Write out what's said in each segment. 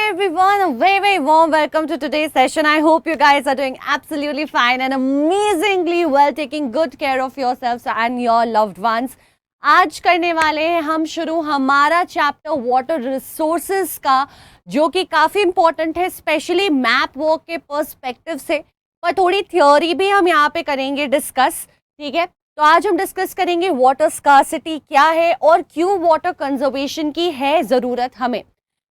everyone, a very warm welcome to today's session. I hope you guys are doing absolutely fine and amazingly well, taking good care of yourselves and your loved ones. आज करने वाले हैं हम शुरू हमारा chapter water resources का, जो कि काफ़ी इम्पोर्टेंट है, स्पेशली मैप वर्क के पर्सपेक्टिव से, पर थोड़ी थ्योरी भी हम यहाँ पे करेंगे डिस्कस. ठीक है, तो आज हम डिस्कस करेंगे वाटर स्कार्सिटी क्या है और क्यों वाटर कंजर्वेशन की है ज़रूरत हमें.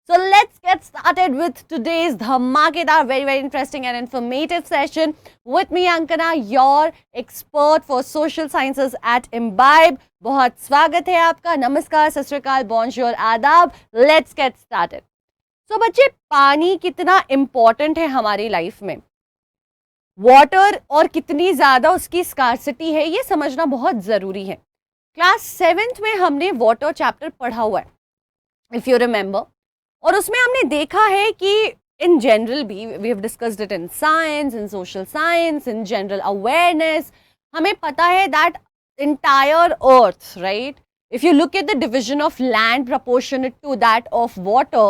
So let's get started with today's धमाकेदार, very interesting and informative session with me Ankana, your expert for social sciences at Imbibe. बहुत स्वागत है आपका. नमस्कार, सत श्री अकाल, bonjour, आदाब. Let's get started. So बच्चे, पानी कितना इम्पोर्टेंट है हमारी लाइफ में, वाटर और कितनी ज़्यादा उसकी स्कार्सिटी है, ये समझना बहुत ज़रूरी है. क्लास 7th में हमने वाटर चैप्टर पढ़ा हुआ है, इफ़ यू रिमेंबर, और उसमें हमने देखा है कि इन जनरल भी we have discussed it in science, in social science, in general awareness. हमें पता है that entire earth, right, if you look at the division of land proportionate to that of water,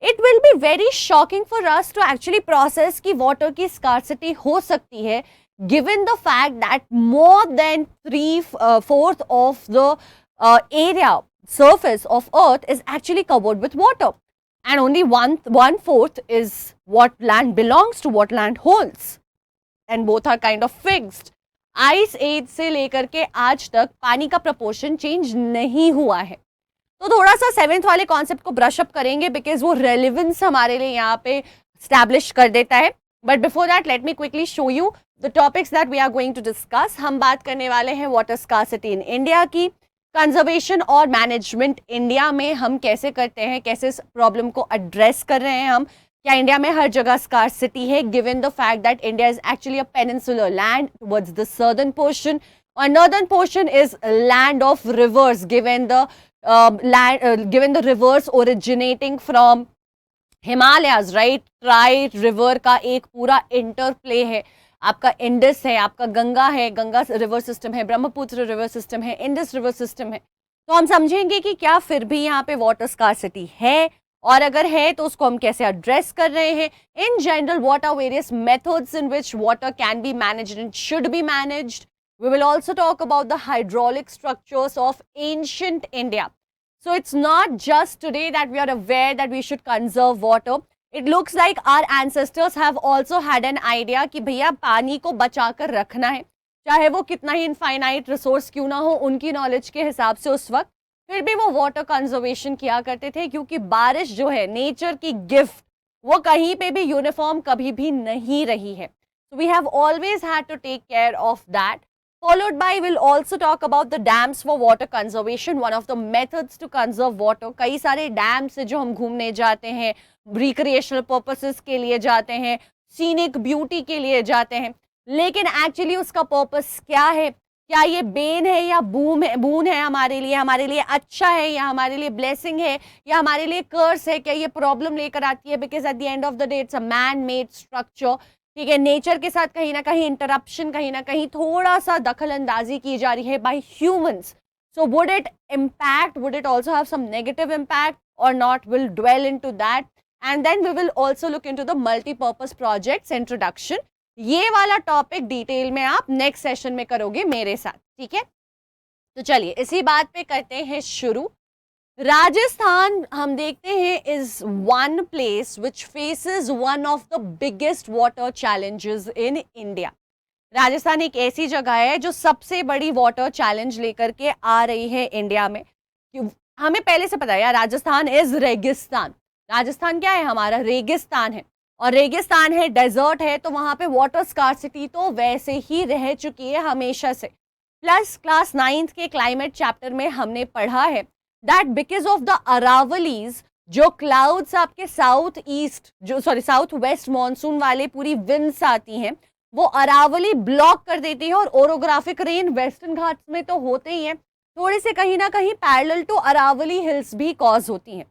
it will be very shocking for us to actually process कि water की scarcity हो सकती है, given the fact that more than 3/4 of the area surface of earth is actually covered with water, and only 1/4 is what land belongs to, what land holds, and both are kind of fixed. Ice age से लेकर के आज तक पानी का proportion change नहीं हुआ है. तो थोड़ा सा 7th वाले कॉन्सेप्ट को ब्रश अप करेंगे, बिकॉज वो रेलिवेंस हमारे लिए यहाँ पे स्टैब्लिश कर देता है. But before that let me quickly show you the topics that we are going to discuss. हम बात करने वाले हैं वाटर स्कार्सिटी इन इंडिया की, कंजर्वेशन और मैनेजमेंट इंडिया में हम कैसे करते हैं, कैसे इस प्रॉब्लम को एड्रेस कर रहे हैं हम. क्या इंडिया में हर जगह स्कार्सिटी है, given the fact that India is actually a peninsular land towards the southern portion, और northern portion is land of rivers, given the rivers originating from Himalayas, right. ट्राई रिवर का एक पूरा इंटरप्ले है. आपका इंडस है, आपका गंगा है, गंगा रिवर सिस्टम है, ब्रह्मपुत्र रिवर सिस्टम है, इंडस रिवर सिस्टम है. तो हम समझेंगे कि क्या फिर भी यहाँ पे वाटर स्कार्सिटी है, और अगर है तो उसको हम कैसे एड्रेस कर रहे हैं. In general what are various methods in which water can be managed and should be managed. We will also talk about the hydraulic structures of ancient India. So it's not just today that we are aware that we should conserve water. It looks like our ancestors have also had an idea कि भैया पानी को बचा कर रखना है, चाहे वो कितना ही इनफाइनाइट रिसोर्स क्यों ना हो. उनकी नॉलेज के हिसाब से उस वक्त फिर भी वो वाटर कंजर्वेशन किया करते थे, क्योंकि बारिश जो है नेचर की गिफ्ट, वो कहीं पे भी यूनिफॉर्म कभी भी नहीं रही है. So we have always had to take care of that. Followed by, we'll also talk about the dams for water conservation, one of the methods to conserve water. कई सारे डैम्स है जो हम घूमने जाते हैं, रिक्रिएशनल पर्पसेस के लिए जाते हैं, सीनिक ब्यूटी के लिए जाते हैं, लेकिन एक्चुअली उसका पर्पस क्या है? क्या ये बेन है या बून है हमारे लिए अच्छा है, या हमारे लिए ब्लेसिंग है, या हमारे लिए कर्स है? क्या ये प्रॉब्लम लेकर आती है? Because at the end of the day it's a man made structure. ठीक है, नेचर के साथ कहीं ना कहीं इंटरप्शन, कहीं ना कहीं थोड़ा सा दखल अंदाजी की जा रही है by humans. So would it impact, would it also have some negative impact और not? Will dwell into that, and then we will also look into the multipurpose projects introduction. ये वाला टॉपिक डिटेल में आप next session में करोगे मेरे साथ. ठीक है, तो चलिए इसी बात पे करते हैं शुरू. राजस्थान हम देखते हैं is one place which faces one of the biggest water challenges in India. Rajasthan एक ऐसी जगह है जो सबसे बड़ी वाटर चैलेंज लेकर के आ रही है इंडिया में. हमें पहले से पता है यार, राजस्थान इज रेगिस्तान. राजस्थान क्या है? हमारा रेगिस्तान है, और रेगिस्तान है, डेजर्ट है, तो वहाँ पे वाटर स्कार्सिटी तो वैसे ही रह चुकी है हमेशा से. प्लस क्लास 9th के क्लाइमेट चैप्टर में हमने पढ़ा है that because of the Aravallis, जो क्लाउड्स आपके साउथ वेस्ट मॉनसून वाले पूरी विंड्स आती हैं, वो अरावली ब्लॉक कर देती है, और ओरोग्राफिक रेन वेस्टर्न घाट्स में तो होते ही हैं, थोड़ी से कहीं ना कहीं पैरेलल टू अरावली हिल्स भी कॉज होती हैं.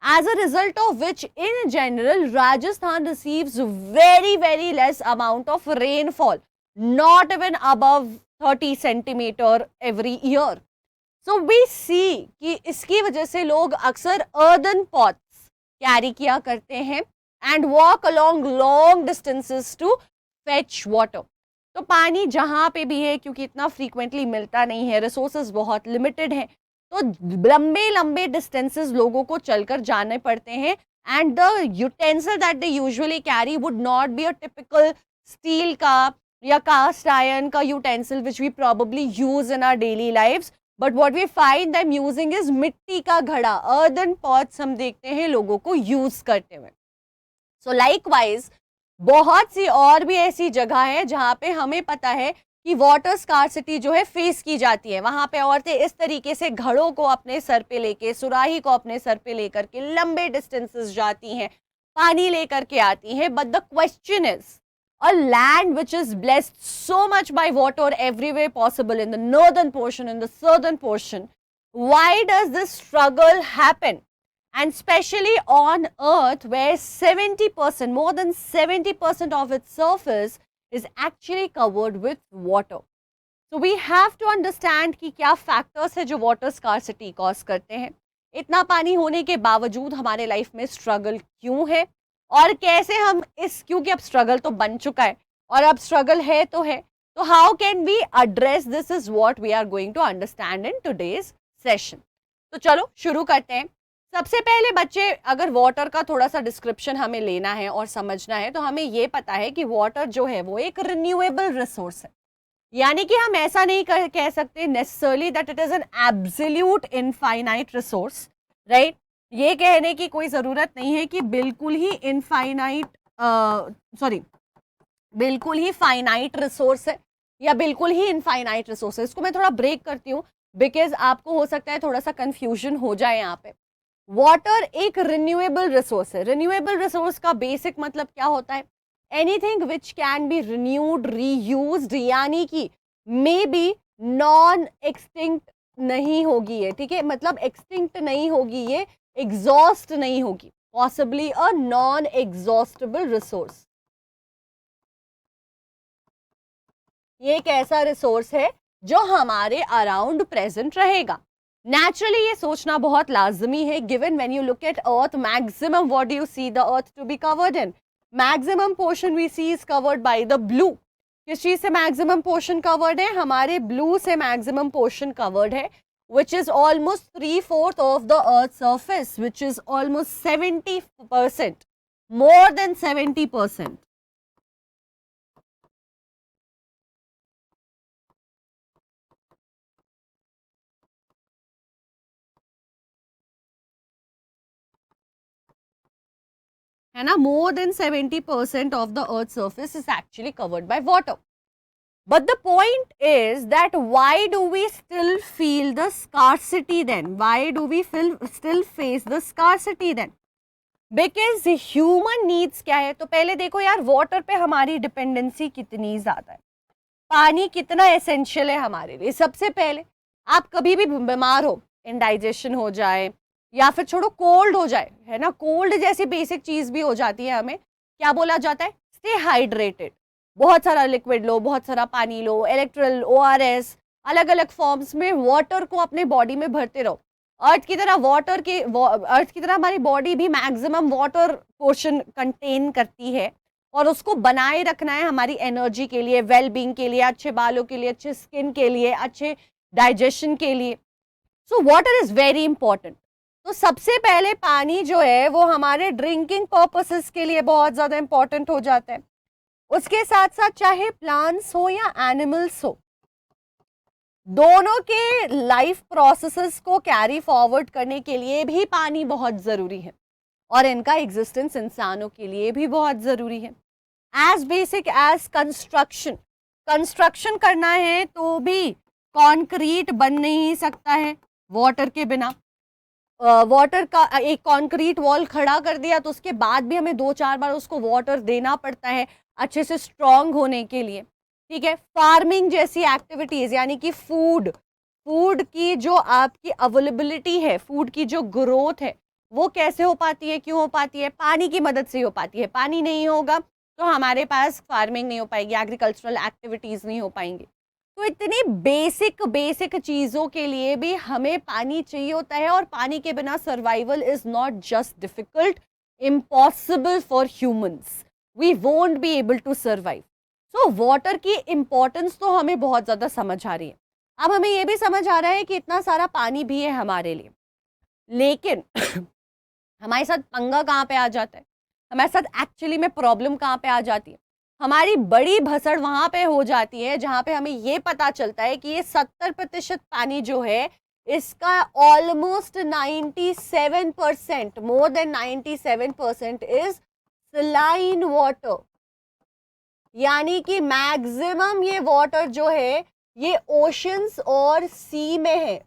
As a result of which, in general, Rajasthan receives very less amount of rainfall, not even above 30 centimeter every year. So we see कि इसकी वजह से लोग अक्सर earthen pots कैरी किया करते हैं and walk along long distances to fetch water. तो पानी जहाँ पे भी है, क्योंकि इतना फ्रीक्वेंटली मिलता नहीं है, रिसोर्सेज बहुत लिमिटेड हैं, तो लंबे लंबे डिस्टेंसेस लोगों को चलकर जाने पड़ते हैं. And the utensil that they usually carry would not be a typical steel का या कास्ट आयरन का utensil which we probably use in our daily lives, but what we find them using is मिट्टी का घड़ा, earthen pots हम देखते हैं लोगों को यूज करते हुए. सो लाइकवाइज बहुत सी और भी ऐसी जगह है जहाँ पे हमें पता है कि वाटर स्कार्सिटी जो है फेस की जाती है. वहां पे औरतें इस तरीके से घड़ों को अपने सर पे लेके, सुराही को अपने सर पे लेकर के लंबे डिस्टेंसेस जाती हैं, पानी लेकर के आती हैं. But the question is, a land which is blessed so much by water everywhere possible in the northern portion, in the southern portion, why does this struggle happen? And especially on earth where 70%, more than 70% of its surface is actually covered with water. So we have to understand कि क्या factors है जो water scarcity cause करते हैं, इतना पानी होने के बावजूद हमारे लाइफ में struggle क्यों है, और कैसे हम इस, क्योंकि अब स्ट्रगल तो बन चुका है और अब स्ट्रगल है, तो how can we address this is what we are going to understand in today's session. तो चलो शुरू करते हैं. सबसे पहले बच्चे, अगर वाटर का थोड़ा सा डिस्क्रिप्शन हमें लेना है और समझना है, तो हमें ये पता है कि वाटर जो है वो एक रिन्यूएबल रिसोर्स है. यानी कि हम ऐसा नहीं कह सकते necessarily that it is an absolute infinite resource, right. ये कहने की कोई ज़रूरत नहीं है कि बिल्कुल ही बिल्कुल ही फाइनाइट रिसोर्स है या बिल्कुल ही इनफाइनाइट रिसोर्स है. इसको मैं थोड़ा ब्रेक करती हूँ बिकॉज आपको हो सकता है थोड़ा सा कंफ्यूजन हो जाए यहाँ पे. वाटर एक रिन्यूएबल रिसोर्स है. रिन्यूएबल रिसोर्स का बेसिक मतलब क्या होता है? Anything which can be renewed, reused, यानी कि मे बी नॉन एक्सटिंक्ट नहीं होगी ये, ठीक है, मतलब एक्सटिंक्ट नहीं होगी ये, एग्जॉस्ट नहीं होगी, possibly a non exhaustible resource. ये एक ऐसा रिसोर्स है जो हमारे अराउंड प्रेजेंट रहेगा. नेचुरली ये सोचना बहुत लाजमी है, given when you look at earth, maximum what do you see the earth to be covered in? Maximum portion we see is covered by the blue. किस चीज से मैक्सिमम पोर्शन कवर्ड है? हमारे ब्लू से मैक्सिमम पोर्शन कवर्ड है, which is almost 3/4 of the Earth's surface, which is almost 70%, more than 70%. है ना, more than 70% of the Earth's surface is actually covered by water. But the point is that why do we still feel the scarcity then? Why do we still face the scarcity then? Because human needs क्या है? तो पहले देखो यार, water पे हमारी dependency कितनी ज़्यादा है, पानी कितना एसेंशियल है हमारे लिए. सबसे पहले आप कभी भी बीमार हो, इंडाइजेशन हो जाए या फिर छोड़ो कोल्ड हो जाए, है ना, कोल्ड जैसी बेसिक चीज़ भी हो जाती है, हमें क्या बोला जाता है? Stay hydrated. बहुत सारा लिक्विड लो, बहुत सारा पानी लो, इलेक्ट्रल, ORS, अलग अलग फॉर्म्स में वाटर को अपने बॉडी में भरते रहो. अर्थ की तरह हमारी बॉडी भी मैक्सिमम वाटर पोर्शन कंटेन करती है और उसको बनाए रखना है हमारी एनर्जी के लिए, वेलबींग के लिए, अच्छे बालों के लिए, अच्छे स्किन के लिए, अच्छे डाइजेशन के लिए. So water is very important. तो सबसे पहले पानी जो है वो हमारे ड्रिंकिंग पर्पसेस के लिए बहुत ज़्यादा इंपॉर्टेंट हो जाता है. उसके साथ साथ चाहे प्लांट्स हो या एनिमल्स हो, दोनों के लाइफ प्रोसेसेस को कैरी फॉरवर्ड करने के लिए भी पानी बहुत ज़रूरी है और इनका एग्जिस्टेंस इंसानों के लिए भी बहुत ज़रूरी है. एज बेसिक एज कंस्ट्रक्शन करना है तो भी कंक्रीट बन नहीं सकता है वाटर के बिना. वाटर का एक कंक्रीट वॉल खड़ा कर दिया तो उसके बाद भी हमें 2-4 बार उसको वाटर देना पड़ता है अच्छे से स्ट्रॉन्ग होने के लिए, ठीक है. फार्मिंग जैसी एक्टिविटीज़, यानी कि फूड की जो आपकी अवेलेबिलिटी है, फूड की जो ग्रोथ है, वो कैसे हो पाती है, क्यों हो पाती है? पानी की मदद से हो पाती है. पानी नहीं होगा तो हमारे पास फार्मिंग नहीं हो पाएगी, एग्रीकल्चरल एक्टिविटीज़ नहीं हो पाएंगी. तो इतनी बेसिक चीज़ों के लिए भी हमें पानी चाहिए होता है और पानी के बिना survival is not just difficult, impossible for humans. We won't be able to survive. So water की importance तो हमें बहुत ज़्यादा समझ आ रही है. अब हमें ये भी समझ आ रहा है कि इतना सारा पानी भी है हमारे लिए, लेकिन हमारे साथ पंगा कहाँ पे आ जाता है, हमारे साथ एक्चुअली में प्रॉब्लम कहाँ पे आ जाती है. हमारी बड़ी भसड़ वहाँ पे हो जाती है जहाँ पे हमें ये पता चलता है कि ये 70% पानी जो है इसका almost 97%, more than 97% is saline water. यानी कि मैक्सिमम ये वाटर जो है ये ओशंस और सी में है.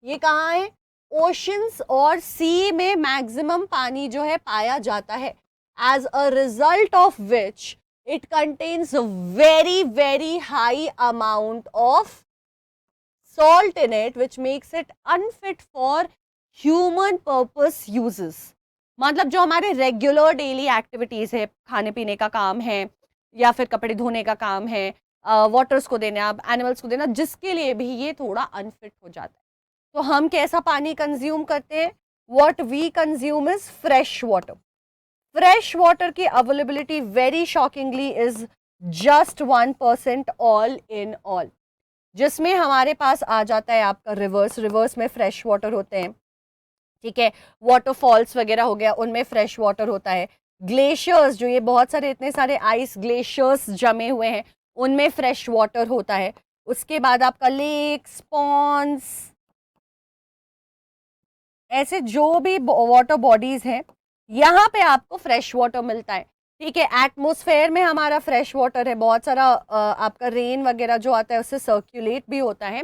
ये कहाँ है? ओशंस और सी में मैक्सिमम पानी जो है पाया जाता है. As a result of which it contains a very high amount of salt in it, which makes it unfit for human purpose uses. मतलब जो हमारे रेगुलर डेली एक्टिविटीज है, खाने पीने का काम है या फिर कपड़े धोने का काम है, वाटर्स को देना, एनिमल्स को देना, जिसके लिए भी ये थोड़ा अनफिट हो जाता है. तो हम कैसा पानी कंज्यूम करते हैं? What we consume is fresh water. Fresh water की availability very shockingly is just 1% all in all, जिसमें हमारे पास आ जाता है आपका रिवर्स में फ्रेश वाटर होते हैं. ठीक है, वाटरफॉल्स वगैरह हो गया, उनमें फ्रेश वाटर होता है. ग्लेशियर्स, जो ये बहुत सारे इतने सारे आइस ग्लेशियर्स जमे हुए हैं, उनमें फ्रेश वाटर होता है. उसके बाद आपका लेक्स, पॉन्ड्स, ऐसे जो भी वाटर बॉडीज हैं, यहाँ पे आपको फ्रेश वाटर मिलता है. ठीक है, एटमॉस्फेयर में हमारा फ्रेश वाटर है, बहुत सारा आपका रेन वगैरह जो आता है उससे सर्कुलेट भी होता है.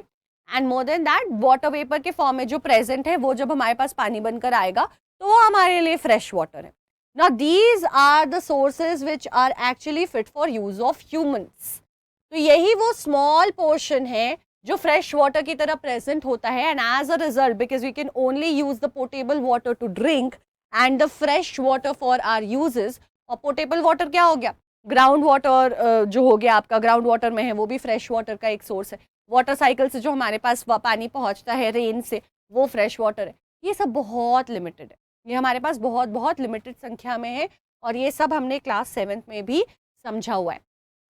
And more than that, water vapour के फॉर्म में जो प्रेजेंट है वो जब हमारे पास पानी बनकर आएगा तो वो हमारे लिए फ्रेश वाटर है. Now these are the sources which are actually fit for use of humans. तो यही वो स्मॉल पोर्शन है जो फ्रेश वाटर की तरह प्रेजेंट होता है. And as a result, because we can only use the portable water to drink and the fresh water for our uses. और पोर्टेबल वाटर क्या हो गया? ग्राउंड वाटर जो हो गया आपका, ग्राउंड वाटर में है, वो भी फ्रेश वाटर का एक सोर्स है. वाटर साइकिल से जो हमारे पास पानी पहुंचता है रेन से, वो फ्रेश वाटर है. ये सब बहुत लिमिटेड है, ये हमारे पास बहुत बहुत लिमिटेड संख्या में है, और ये सब हमने क्लास 7th में भी समझा हुआ है.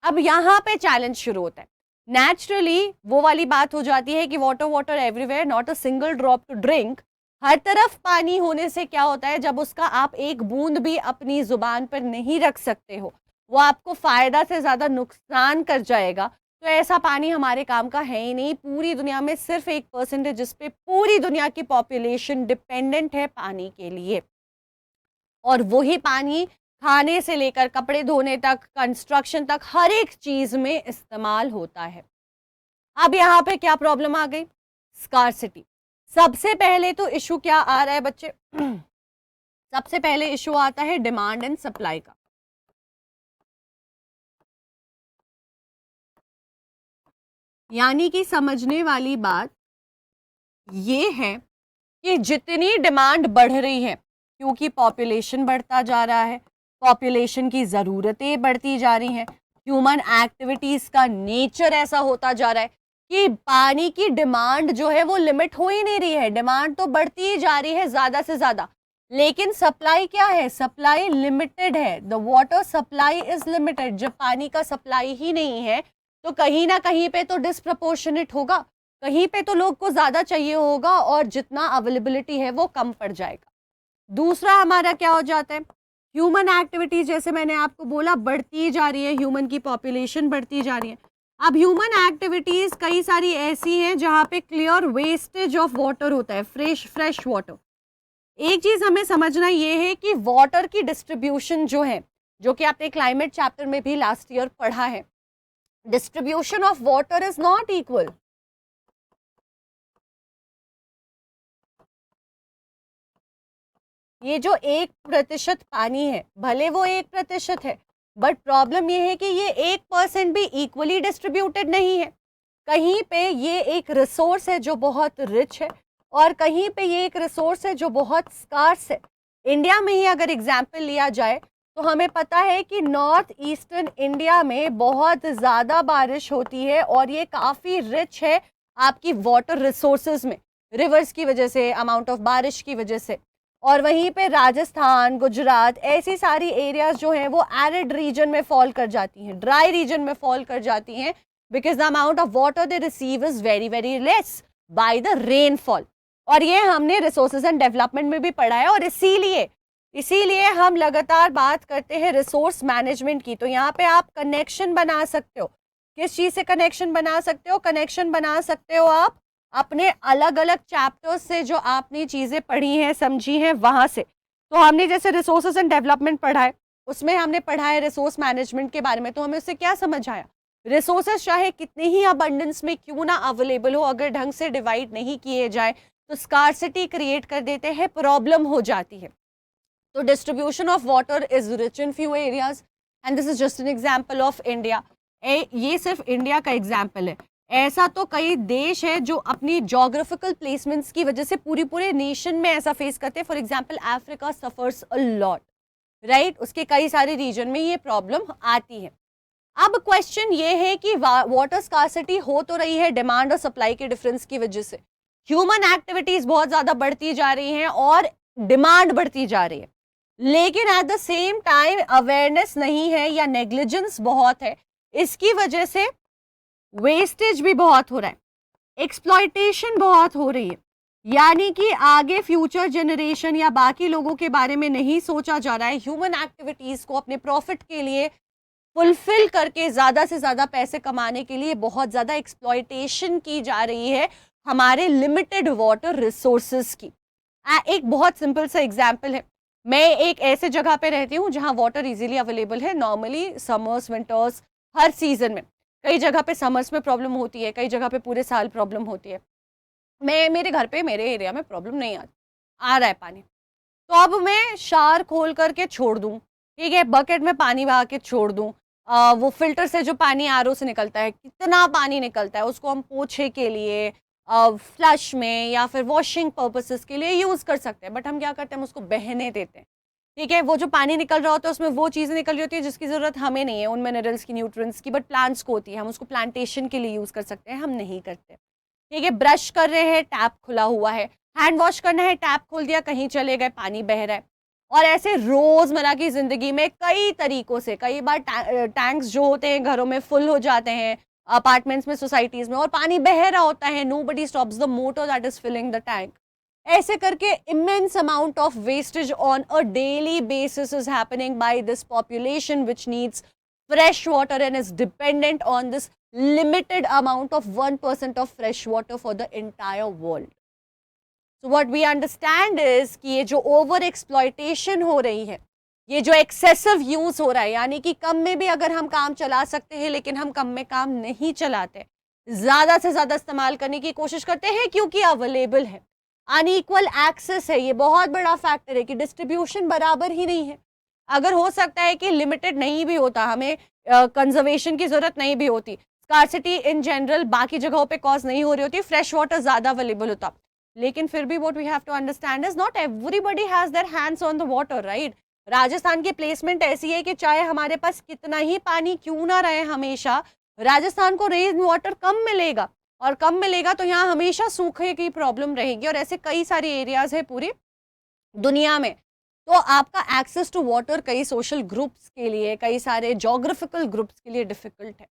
अब यहाँ पे चैलेंज शुरू होता है. नेचुरली वो वाली बात हो जाती है कि water everywhere, not a single drop to drink. हर तरफ पानी होने से क्या होता है, जब उसका आप एक बूंद भी अपनी जुबान पर नहीं रख सकते हो, वो आपको फायदा से ज्यादा नुकसान कर जाएगा. तो ऐसा पानी हमारे काम का है ही नहीं. पूरी दुनिया में सिर्फ 1% है जिस पे पूरी दुनिया की पॉपुलेशन डिपेंडेंट है पानी के लिए, और वही पानी खाने से लेकर कपड़े धोने तक, कंस्ट्रक्शन तक, हर एक चीज में इस्तेमाल होता है. अब यहाँ पे क्या प्रॉब्लम आ गई? स्कार्सिटी. सबसे पहले तो इशू क्या आ रहा है बच्चे? सबसे पहले इशू आता है डिमांड एंड सप्लाई का. यानी कि समझने वाली बात ये है कि जितनी डिमांड बढ़ रही है, क्योंकि पॉपुलेशन बढ़ता जा रहा है, पॉपुलेशन की ज़रूरतें बढ़ती जा रही हैं, ह्यूमन एक्टिविटीज़ का नेचर ऐसा होता जा रहा है कि पानी की डिमांड जो है वो लिमिट हो ही नहीं रही है. डिमांड तो बढ़ती ही जा रही है ज़्यादा से ज़्यादा, लेकिन सप्लाई क्या है? सप्लाई लिमिटेड है. The water supply is limited. जब पानी का सप्लाई ही नहीं है तो कहीं ना कहीं पे तो डिस्प्रपोर्शनेट होगा, कहीं पे तो लोग को ज़्यादा चाहिए होगा और जितना अवेलेबिलिटी है वो कम पड़ जाएगा. दूसरा हमारा क्या हो जाता है? ह्यूमन एक्टिविटीज, जैसे मैंने आपको बोला, बढ़ती जा रही है, ह्यूमन की पॉपुलेशन बढ़ती जा रही है. अब ह्यूमन एक्टिविटीज कई सारी ऐसी हैं जहाँ पे क्लियर वेस्टेज ऑफ वाटर होता है, फ्रेश वाटर. एक चीज हमें समझना ये है कि वाटर की डिस्ट्रीब्यूशन जो है, जो कि आपने क्लाइमेट चैप्टर में भी लास्ट ईयर पढ़ा है, distribution of water is not equal. ये जो 1% पानी है, भले वो 1% है, बट प्रॉब्लम ये है कि ये 1% भी इक्वली डिस्ट्रीब्यूटेड नहीं है. कहीं पे ये एक रिसोर्स है जो बहुत रिच है, और कहीं पे ये एक रिसोर्स है जो बहुत स्कार्स है. इंडिया में ही अगर एग्जाम्पल लिया जाए तो हमें पता है कि नॉर्थ ईस्टर्न इंडिया में बहुत ज़्यादा बारिश होती है, और ये काफ़ी रिच है आपकी वाटर रिसोर्सेज में, रिवर्स की वजह से, अमाउंट ऑफ बारिश की वजह से. और वहीं पे राजस्थान, गुजरात, ऐसी सारी एरियाज जो हैं वो एरिड रीजन में फॉल कर जाती हैं, ड्राई रीजन में फॉल कर जाती हैं, because the amount of water they receive is very very less by the rainfall. और ये हमने रिसोर्सेज एंड डेवलपमेंट में भी पढ़ा है, और इसीलिए हम लगातार बात करते हैं रिसोर्स मैनेजमेंट की। तो यहाँ पे आप कनेक्शन बना सकते हो, किस चीज़ से कनेक्शन बना सकते हो? कनेक्शन बना सकते हो आप अपने अलग अलग चैप्टर्स से, जो आपने चीज़ें पढ़ी हैं, समझी हैं, वहाँ से। तो हमने जैसे रिसोर्सेज एंड डेवलपमेंट पढ़ा है, उसमें हमने पढ़ा है रिसोर्स मैनेजमेंट के बारे में। तो हमें उससे क्या समझ आया? रिसोर्सेज चाहे कितने ही अबंडेंस में क्यों ना अवेलेबल हो, अगर ढंग से डिवाइड नहीं किए जाए तो स्कार्सिटी क्रिएट कर देते हैं, प्रॉब्लम हो जाती है। तो distribution of water is rich in few areas, and this is just an example of India. ये सिर्फ इंडिया का एग्जांपल है, ऐसा तो कई देश है जो अपनी जोग्राफिकल प्लेसमेंट्स की वजह से पूरे नेशन में ऐसा फेस करते हैं। For example Africa suffers a lot, right? उसके कई सारे रीजन में ये प्रॉब्लम आती है। अब क्वेश्चन ये है कि वाटर स्कार्सिटी हो तो रही है डिमांड और सप्लाई के डिफरेंस की वजह से, ह्यूमन एक्टिविटीज बहुत ज्यादा बढ़ती जा रही हैं और डिमांड बढ़ती जा रही है, लेकिन at the same time awareness नहीं है या नेग्लिजेंस बहुत है। इसकी वजह से वेस्टेज भी बहुत हो रहा है, एक्सप्लॉयटेशन बहुत हो रही है, यानी कि आगे फ्यूचर जनरेशन या बाकी लोगों के बारे में नहीं सोचा जा रहा है। ह्यूमन एक्टिविटीज को अपने प्रॉफिट के लिए फुलफिल करके ज़्यादा से ज़्यादा पैसे कमाने के लिए बहुत ज़्यादा एक्सप्लॉयटेशन की जा रही है हमारे लिमिटेड वाटर रिसोर्सेज की। एक बहुत सिंपल सा एग्जाम्पल है, मैं एक ऐसे जगह पे रहती हूँ जहाँ वाटर इजीली अवेलेबल है, नॉर्मली समर्स, विंटर्स, हर सीजन में। कई जगह पे समर्स में प्रॉब्लम होती है, कई जगह पे पूरे साल प्रॉब्लम होती है। मेरे घर पे, मेरे एरिया में प्रॉब्लम नहीं आ रहा है पानी, तो अब मैं शार खोल करके छोड़ दूँ, ठीक है, बकेट में पानी बहा के छोड़ दूँ, वो फिल्टर से जो पानी आरओ से निकलता है, कितना पानी निकलता है, उसको हम पोछे के लिए, फ्लश में या फिर वॉशिंग पर्पसेस के लिए यूज़ कर सकते हैं। बट हम क्या करते हैं, हम उसको बहने देते हैं, ठीक है। वो जो पानी निकल रहा होता है उसमें वो चीज़ें निकल रही होती है जिसकी ज़रूरत हमें नहीं है, उन मिनरल्स की, न्यूट्रिएंट्स की, बट प्लांट्स को होती है। हम उसको प्लांटेशन के लिए यूज़ कर सकते हैं, हम नहीं करते, ठीक है। ब्रश कर रहे हैं, टैप खुला हुआ है, हैंड वॉश करना है, टैप खोल दिया, कहीं चले गए, पानी बह रहा है। और ऐसे रोज़मर्रा की ज़िंदगी में कई तरीक़ों से, कई बार टैंक्स जो होते हैं घरों में फुल हो जाते हैं, अपार्टमेंट्स में, सोसाइटीज़ में, और पानी बह रहा होता है, nobody stops the motor that is filling the tank. ऐसे करके immense amount of wastage on a daily basis is happening by this population which needs fresh water and is dependent on this limited amount of 1% of fresh water for the entire world. So what we understand is कि ये जो over exploitation हो रही है, ये जो excessive use हो रहा है, यानी कि कम में भी अगर हम काम चला सकते हैं लेकिन हम कम में काम नहीं चलाते, ज़्यादा से ज़्यादा इस्तेमाल करने की कोशिश करते हैं क्योंकि अवेलेबल है। अनइक्वल एक्सेस है, ये बहुत बड़ा फैक्टर है कि डिस्ट्रीब्यूशन बराबर ही नहीं है। अगर हो सकता है कि लिमिटेड नहीं भी होता, हमें कंजर्वेशन की ज़रूरत नहीं भी होती, स्कार्सिटी इन जनरल बाकी जगहों पे कॉज नहीं हो रही होती, फ्रेश वाटर ज़्यादा अवेलेबल होता, लेकिन फिर भी what we have to understand is not everybody has their hands on the water, right. Rajasthan की प्लेसमेंट ऐसी है कि चाहे हमारे पास कितना ही पानी क्यों ना रहे, हमेशा राजस्थान को रेन वाटर कम मिलेगा, और कम मिलेगा तो यहाँ हमेशा सूखे की प्रॉब्लम रहेगी। और ऐसे कई सारे एरियाज है पूरी दुनिया में। तो आपका एक्सेस टू वाटर कई सोशल ग्रुप्स के लिए, कई सारे जोग्राफिकल ग्रुप्स के लिए डिफ़िकल्ट है।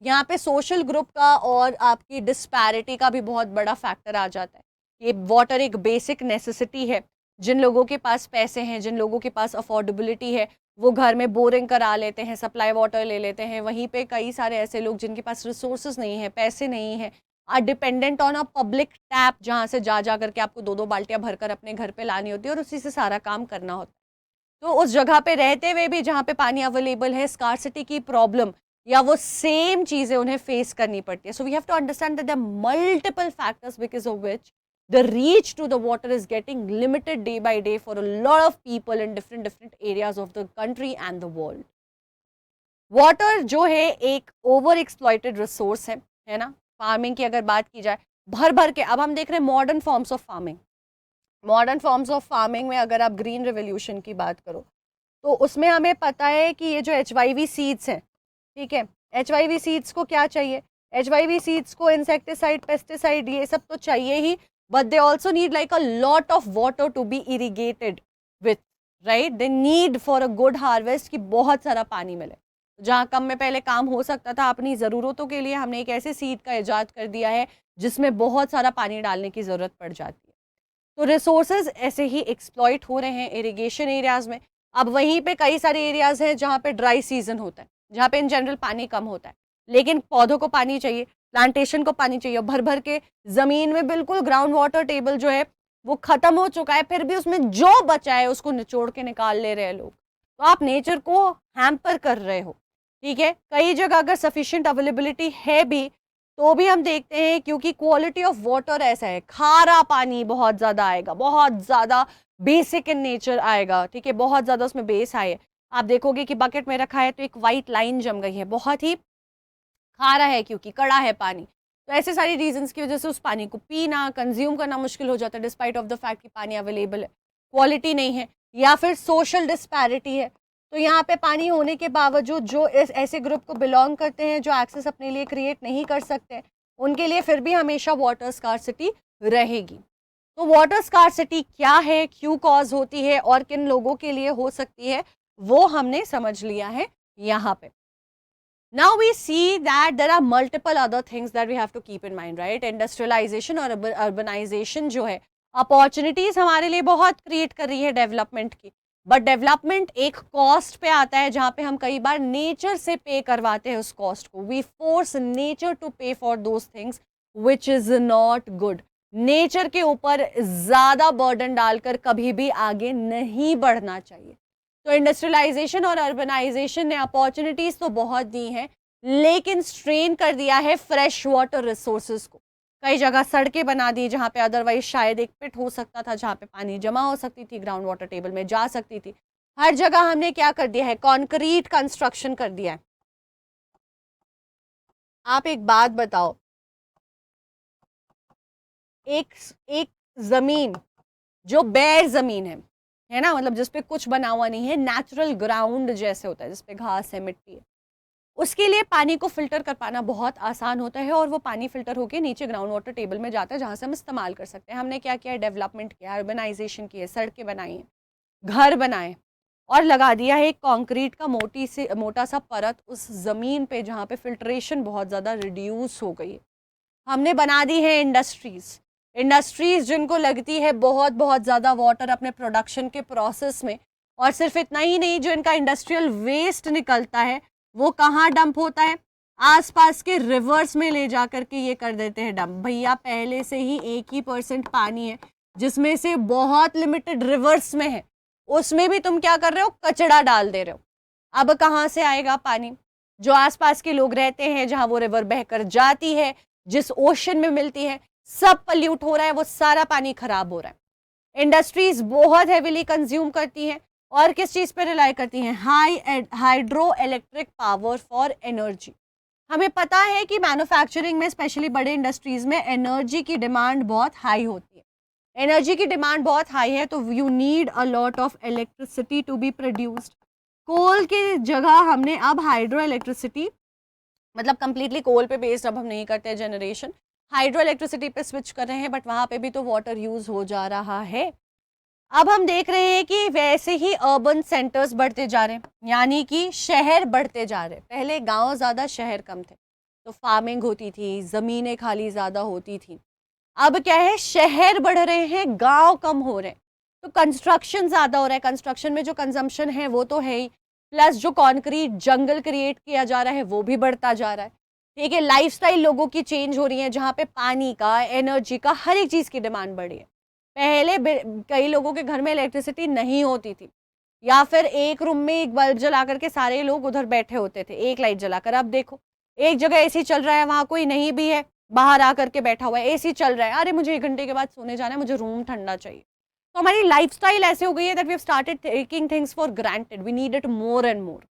यहाँ पे सोशल ग्रुप का और आपकी डिस्पैरिटी का भी बहुत बड़ा फैक्टर आ जाता है। ये वाटर एक बेसिक नेसेसिटी है। जिन लोगों के पास पैसे हैं, जिन लोगों के पास अफोर्डेबिलिटी है, वो घर में बोरिंग करा लेते हैं, सप्लाई वाटर ले लेते हैं। वहीं पे कई सारे ऐसे लोग जिनके पास रिसोर्सेज नहीं है, पैसे नहीं है, are dependent on a public tap, जहाँ से जा करके आपको 2-2 बाल्टियाँ भरकर अपने घर पे लानी होती है और उसी से सारा काम करना होता है। तो उस जगह पे रहते हुए भी जहाँ पे पानी अवेलेबल है, स्कार्सिटी की प्रॉब्लम या वो सेम चीज़ें उन्हें फेस करनी पड़ती है। So we have to understand that there are multiple factors because of which the reach to the water is getting limited day by day for a lot of people in different areas of the country and the world. Water जो है एक over exploited resource है ना। Farming की अगर बात की जाए, भर भर के अब हम देख रहे हैं modern forms of farming. Modern forms of farming में अगर आप ग्रीन रेवोल्यूशन की बात करो तो उसमें हमें पता है कि ये जो HYV सीड्स हैं, ठीक है, HYV सीड्स को क्या चाहिए? HYV सीड्स को इंसेक्टिसाइड, पेस्टिसाइड, ये सब तो चाहिए ही, but they also need like a lot of water to be irrigated with, right? They need for a good harvest कि बहुत सारा पानी मिले। जहाँ कम में पहले काम हो सकता था, अपनी ज़रूरतों के लिए हमने एक ऐसे सीड का इजाद कर दिया है जिसमें बहुत सारा पानी डालने की ज़रूरत पड़ जाती है। तो रिसोर्सेज ऐसे ही एक्सप्लॉइट हो रहे हैं इरिगेशन एरियाज़ में। अब वहीं पे कई सारे एरियाज़ हैं जहाँ पे ड्राई सीजन होता है, जहाँ पे इन जनरल पानी कम होता है, लेकिन पौधों को पानी चाहिए, प्लांटेशन को पानी चाहिए, भर भर के ज़मीन में बिल्कुल ग्राउंड वाटर टेबल जो है वो ख़त्म हो चुका है, फिर भी उसमें जो बचा है उसको निचोड़ के निकाल ले रहे हैं लोग। तो आप नेचर को हैम्पर कर रहे हो, ठीक है। कई जगह अगर सफिशिएंट अवेलेबिलिटी है भी तो भी हम देखते हैं क्योंकि क्वालिटी ऑफ वाटर ऐसा है, खारा पानी बहुत ज़्यादा आएगा, बहुत ज़्यादा बेसिक इन नेचर आएगा, ठीक है, बहुत ज़्यादा उसमें बेस आए। आप देखोगे कि बकेट में रखा है तो एक वाइट लाइन जम गई है, बहुत ही खारा है क्योंकि कड़ा है पानी। तो ऐसे सारी रीजंस की वजह से उस पानी को पीना, कंज्यूम करना मुश्किल हो जाता है, डिस्पाइट ऑफ द फैक्ट कि पानी अवेलेबल है, क्वालिटी नहीं है, या फिर सोशल डिस्पैरिटी है। तो यहाँ पे पानी होने के बावजूद जो ऐसे ग्रुप को बिलोंग करते हैं, जो एक्सेस अपने लिए क्रिएट नहीं कर सकते, उनके लिए फिर भी हमेशा वाटर स्कार्सिटी रहेगी। तो वाटर स्कार्सिटी क्या है, क्यों कॉज होती है और किन लोगों के लिए हो सकती है, वो हमने समझ लिया है यहाँ पे। Now we see that there are multiple other things that we have to keep in mind, right? Industrialization और urbanization जो है, अपॉर्चुनिटीज हमारे लिए बहुत क्रिएट कर रही है डेवलपमेंट की, बट डेवलपमेंट एक कॉस्ट पे आता है जहाँ पे हम कई बार नेचर से पे करवाते हैं उस कॉस्ट को। वी फोर्स नेचर टू पे for those things which is not good. Nature के ऊपर ज़्यादा बर्डन डालकर कभी भी आगे नहीं बढ़ना चाहिए। तो इंडस्ट्रियलाइजेशन और अर्बनाइजेशन ने अपॉर्चुनिटीज़ तो बहुत दी हैं, लेकिन स्ट्रेन कर दिया है फ्रेश वाटर रिसोर्सेज को। कई जगह सड़कें बना दी जहाँ पे अदरवाइज शायद एक पिट हो सकता था, जहाँ पे पानी जमा हो सकती थी, ग्राउंड वाटर टेबल में जा सकती थी। हर जगह हमने क्या कर दिया है, कंक्रीट कंस्ट्रक्शन कर दिया है। आप एक बात बताओ, एक जमीन जो बेर जमीन है ना, मतलब जिसपे कुछ बना हुआ नहीं है, नेचुरल ग्राउंड जैसे होता है जिसपे घास है, मिट्टी है, उसके लिए पानी को फिल्टर कर पाना बहुत आसान होता है और वो पानी फिल्टर होके नीचे ग्राउंड वाटर टेबल में जाता है जहाँ से हम इस्तेमाल कर सकते हैं। हमने क्या किया है, डेवलपमेंट किया, अर्बनाइजेशन की है, सड़कें बनाई हैं, घर बनाए और लगा दिया है एक कंक्रीट का मोटा सा परत उस ज़मीन पे जहाँ पे फिल्ट्रेशन बहुत ज़्यादा रिड्यूस हो गई है। हमने बना दी है इंडस्ट्रीज़ जिनको लगती है बहुत बहुत ज़्यादा वाटर अपने प्रोडक्शन के प्रोसेस में, और सिर्फ इतना ही नहीं, जो इनका इंडस्ट्रियल वेस्ट निकलता है वो कहाँ डंप होता है, आसपास के रिवर्स में ले जा कर के ये कर देते हैं डंप। भैया पहले से ही 1% पानी है जिसमें से बहुत लिमिटेड रिवर्स में है, उसमें भी तुम क्या कर रहे हो, कचरा डाल दे रहे हो। अब कहाँ से आएगा पानी? जो आसपास के लोग रहते हैं, जहाँ वो रिवर बहकर जाती है, जिस ओशन में मिलती है, सब पल्यूट हो रहा है, वो सारा पानी खराब हो रहा है। इंडस्ट्रीज बहुत हेविली कंज्यूम करती हैं और किस चीज़ पे रिलाई करती हैं, hydro electric power for energy. हमें पता है कि मैन्युफैक्चरिंग में, स्पेशली बड़े इंडस्ट्रीज में, एनर्जी की डिमांड बहुत हाई होती है। एनर्जी की डिमांड बहुत हाई है तो you need a lot of electricity to be produced. Coal की जगह हमने अब हाइड्रो इलेक्ट्रिसिटी, मतलब कंप्लीटली कोल पे बेस्ड अब हम नहीं करते जनरेशन, हाइड्रो इलेक्ट्रिसिटी पे स्विच कर रहे हैं, बट वहाँ पे भी तो वाटर यूज़ हो जा रहा है। अब हम देख रहे हैं कि वैसे ही अर्बन सेंटर्स बढ़ते जा रहे हैं, यानी कि शहर बढ़ते जा रहे हैं। पहले गांव ज़्यादा शहर कम थे, तो फार्मिंग होती थी, ज़मीनें खाली ज़्यादा होती थी। अब क्या है, शहर बढ़ रहे हैं, गांव कम हो रहे हैं, तो कंस्ट्रक्शन ज़्यादा हो रहा है। कंस्ट्रक्शन में जो कंजम्पशन है वो तो है ही, प्लस जो कॉन्क्रीट जंगल क्रिएट किया जा रहा है वो भी बढ़ता जा रहा है। ठीक है, लाइफस्टाइल लोगों की चेंज हो रही है, जहाँ पे पानी का, एनर्जी का, हर एक चीज़ की डिमांड बढ़ी है। पहले कई लोगों के घर में इलेक्ट्रिसिटी नहीं होती थी, या फिर एक रूम में एक बल्ब जला करके सारे लोग उधर बैठे होते थे, एक लाइट जलाकर। अब देखो, एक जगह एसी चल रहा है, वहाँ कोई नहीं भी है, बाहर आकर के बैठा हुआ है, एसी चल रहा है, अरे मुझे 1 घंटे के बाद सोने जाना है, मुझे रूम ठंडा चाहिए। तो हमारी लाइफस्टाइल ऐसे हो गई है that we have started taking things for granted, we need it more and more.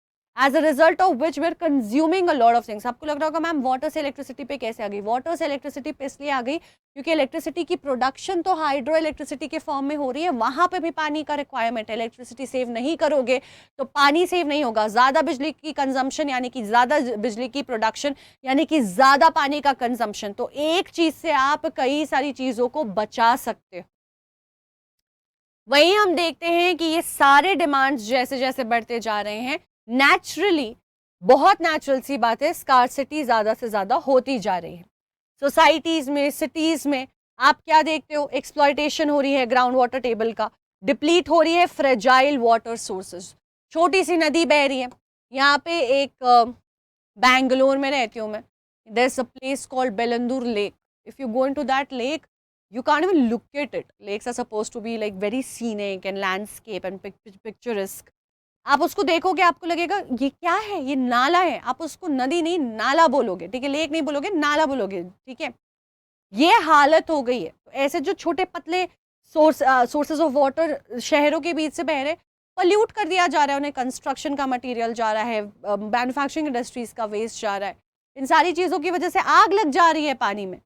As a result of which we are consuming a lot of things. आपको लग रहा होगा मैम वाटर से इलेक्ट्रिसिटी पे कैसे आ गई? वाटर से इलेक्ट्रिसिटी पे इसलिए आ गई क्योंकि इलेक्ट्रिसिटी की प्रोडक्शन तो हाइड्रो इलेक्ट्रिसिटी के फॉर्म में हो रही है, वहां पे भी पानी का रिक्वायरमेंट है। इलेक्ट्रिसिटी सेव नहीं करोगे तो पानी सेव नहीं होगा, ज़्यादा बिजली की कंजम्पशन यानी कि ज़्यादा बिजली की प्रोडक्शन यानी कि ज़्यादा पानी का कंजम्पशन। तो एक चीज़ से आप कई सारी चीज़ों को बचा सकते हो। वहीं हम देखते हैं कि ये सारे डिमांड्स जैसे जैसे बढ़ते जा रहे हैं, नेचुरली, बहुत नेचुरल सी बात है, स्कार्सिटी ज़्यादा से ज़्यादा होती जा रही है। सोसाइटीज़ में, सिटीज़ में आप क्या देखते हो? एक्सप्लॉयटेशन हो रही है ग्राउंड वाटर टेबल का, डिप्लीट हो रही है फ्रेजाइल वाटर सोर्सेज। छोटी सी नदी बह रही है, यहाँ पे एक बैंगलोर में रहती हूँ मैं, there is a place called Bellandur lake. If you go into that lake, you can't even look at it. Lakes are supposed to be like very scenic and landscape and picturesque. आप उसको देखोगे आपको लगेगा ये क्या है, ये नाला है। आप उसको नदी नहीं नाला बोलोगे, ठीक है, लेक नहीं बोलोगे, नाला बोलोगे, ठीक है। ये हालत हो गई है। तो ऐसे जो छोटे पतले सोर्सेज ऑफ वाटर शहरों के बीच से बह रहे, पल्यूट कर दिया जा रहा है उन्हें। कंस्ट्रक्शन का मटेरियल जा रहा है, मैन्युफैक्चरिंग इंडस्ट्रीज का वेस्ट जा रहा है, इन सारी चीज़ों की वजह से आग लग जा रही है पानी में।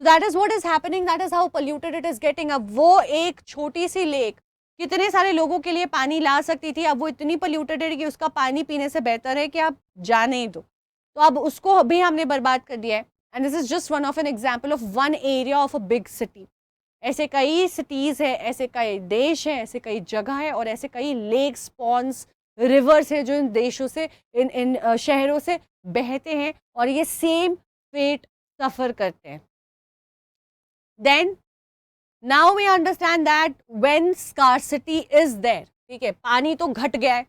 That is what is happening, that is how polluted it is getting. अब वो एक छोटी सी लेक कितने सारे लोगों के लिए पानी ला सकती थी, अब वो इतनी पोल्यूटेड है कि उसका पानी पीने से बेहतर है कि आप जाने ही दो। तो अब उसको भी हमने बर्बाद कर दिया है। And this is just one of an example of one area of a big city. ऐसे कई सिटीज़ है, ऐसे कई देश हैं, ऐसे कई जगह है और ऐसे कई लेक्स, पॉन्ड्स, रिवर्स है जो इन देशों से, इन शहरों से बहते हैं और ये सेम फेट सफ़र करते हैं। Then now we understand that when scarcity is there, ठीक है, पानी तो घट गया है,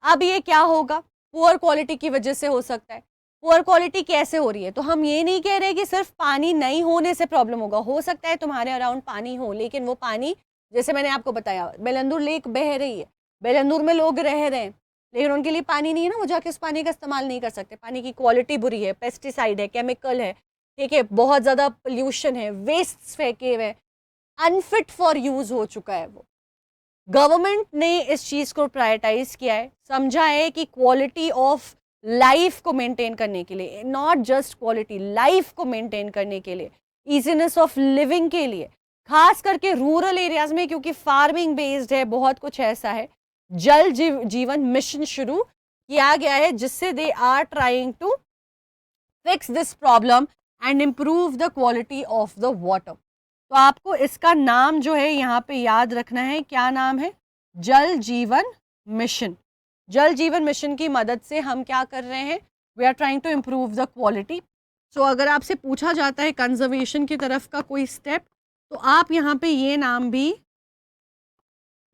अब ये क्या होगा? पुअर क्वालिटी की वजह से हो सकता है। पुअर क्वालिटी कैसे हो रही है? तो हम ये नहीं कह रहे कि सिर्फ पानी नहीं होने से प्रॉब्लम होगा। हो सकता है तुम्हारे अराउंड पानी हो, लेकिन वो पानी, जैसे मैंने आपको बताया, बेलंदूर लेक बह रही है, बेलंदूर में लोग रह रहे हैं, लेकिन उनके लिए पानी नहीं है ना, वो जाके उस पानी का इस्तेमाल नहीं कर सकते। पानी की क्वालिटी बुरी है, पेस्टिसाइड है, केमिकल है, ठीक है, बहुत ज़्यादा पोल्यूशन है, वेस्ट फेंके हुए, अनफिट फॉर यूज़ हो चुका है वो। गवर्नमेंट ने इस चीज़ को प्रायोरिटाइज किया है, समझा है कि क्वालिटी ऑफ लाइफ को मेंटेन करने के लिए, नॉट जस्ट क्वालिटी, लाइफ को मेंटेन करने के लिए, इजीनेस ऑफ लिविंग के लिए, खास करके रूरल एरियाज में, क्योंकि फार्मिंग बेस्ड है, बहुत कुछ ऐसा है। जल जीवन मिशन शुरू किया गया है जिससे they are trying to fix this problem and improve the quality of the water. तो आपको इसका नाम जो है यहाँ पे याद रखना है, क्या नाम है? जल जीवन मिशन। जल जीवन मिशन की मदद से हम क्या कर रहे हैं? We are trying to improve the quality. So अगर आपसे पूछा जाता है कंजर्वेशन की तरफ का कोई स्टेप, तो आप यहाँ पे ये नाम भी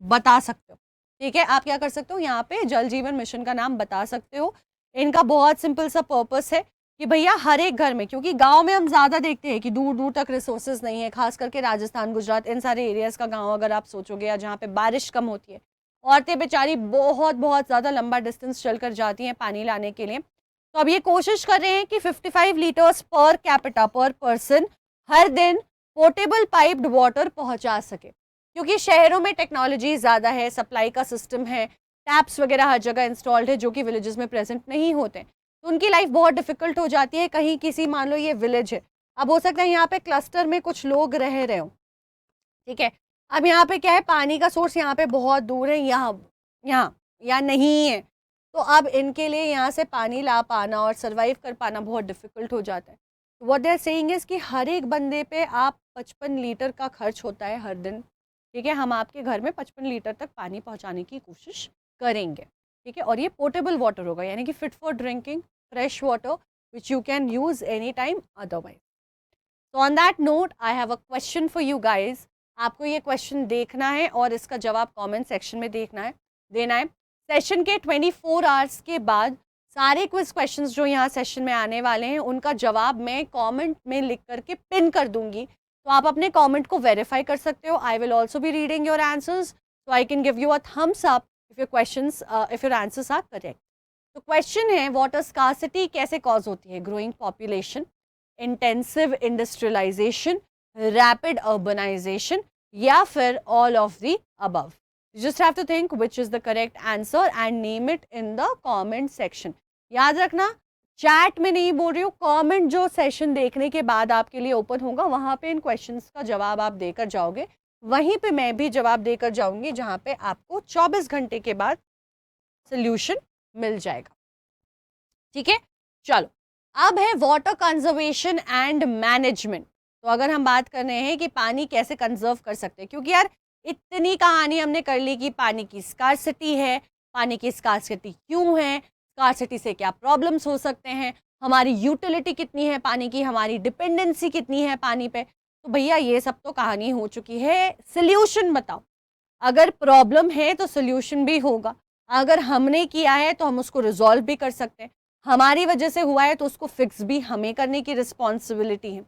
बता सकते हो, ठीक है। आप क्या कर सकते हो? यहाँ पे जल जीवन मिशन का नाम बता सकते हो। इनका बहुत सिंपल सा पर्पस है कि भैया हर एक घर में, क्योंकि गांव में हम ज़्यादा देखते हैं कि दूर दूर तक रिसोर्सेज नहीं है, खास करके राजस्थान, गुजरात, इन सारे एरियाज़ का गांव अगर आप सोचोगे, या जहाँ पे बारिश कम होती है, औरतें बेचारी बहुत बहुत ज़्यादा लंबा डिस्टेंस चल कर जाती हैं पानी लाने के लिए। तो अब ये कोशिश कर रहे हैं कि 55 लीटर्स पर कैपिटा पर पर्सन हर दिन पोर्टेबल पाइप्ड वाटर पहुँचा सके, क्योंकि शहरों में टेक्नोलॉजी ज़्यादा है, सप्लाई का सिस्टम है, टैप्स वगैरह हर जगह इंस्टॉल्ड है, जो कि विलेजेस में प्रेजेंट नहीं होते, तो उनकी लाइफ बहुत डिफिकल्ट हो जाती है। कहीं किसी, मान लो ये विलेज है, अब हो सकता है यहाँ पे क्लस्टर में कुछ लोग रह रहे हो, ठीक है, अब यहाँ पे क्या है, पानी का सोर्स यहाँ पे बहुत दूर है, यहाँ या नहीं है, तो अब इनके लिए यहाँ से पानी ला पाना और सर्वाइव कर पाना बहुत डिफिकल्ट हो जाता है। What they are saying is कि हर एक बंदे पे आप 55 लीटर का खर्च होता है हर दिन, ठीक है, हम आपके घर में 55 लीटर तक पानी पहुँचाने की कोशिश करेंगे, ठीक है, और ये पोर्टेबल वाटर होगा, यानी कि fit for drinking, fresh water which you can use anytime otherwise. So on that note, I have a question for you guys. आपको ये क्वेश्चन देखना है और इसका जवाब कमेंट सेक्शन में देना है। सेशन के 24 आवर्स के बाद सारे क्विज क्वेश्चंस जो यहाँ सेशन में आने वाले हैं, उनका जवाब मैं कमेंट में लिख करके पिन कर दूंगी, तो आप अपने कमेंट को वेरीफाई कर सकते हो। I will also be reading your answers, so I can give you a thumbs up if your answers are correct. तो क्वेश्चन है, वाटर स्कार्सिटी कैसे कॉज होती है? Growing population, intensive industrialisation, rapid urbanisation, या फिर all of the above? Just have to think which is the correct answer and name it in the comment section. याद रखना, chat में नहीं बोल रही हूँ, कमेंट जो सेशन देखने के बाद आपके लिए ओपन होगा वहाँ पे इन क्वेश्चंस का जवाब आप देकर जाओगे. वहीं पे मैं भी जवाब देकर जाऊंगी जहाँ पे आपको 24 घंटे के बाद सोल्यूशन मिल जाएगा. ठीक है, चलो अब है वाटर कंजर्वेशन एंड मैनेजमेंट. तो अगर हम बात कर रहे हैं कि पानी कैसे कंजर्व कर सकते हैं, क्योंकि यार इतनी कहानी हमने कर ली कि पानी की स्कार्सिटी है, पानी की स्कार्सिटी क्यों है, स्कार्सिटी से क्या प्रॉब्लम्स हो सकते हैं, हमारी यूटिलिटी कितनी है पानी की, हमारी डिपेंडेंसी कितनी है पानी पे. तो भैया ये सब तो कहानी हो चुकी है. सोल्यूशन बताओ. अगर प्रॉब्लम है तो सोल्यूशन भी होगा. अगर हमने किया है तो हम उसको रिजॉल्व भी कर सकते हैं. हमारी वजह से हुआ है तो उसको फिक्स भी हमें करने की रिस्पॉन्सिबिलिटी है.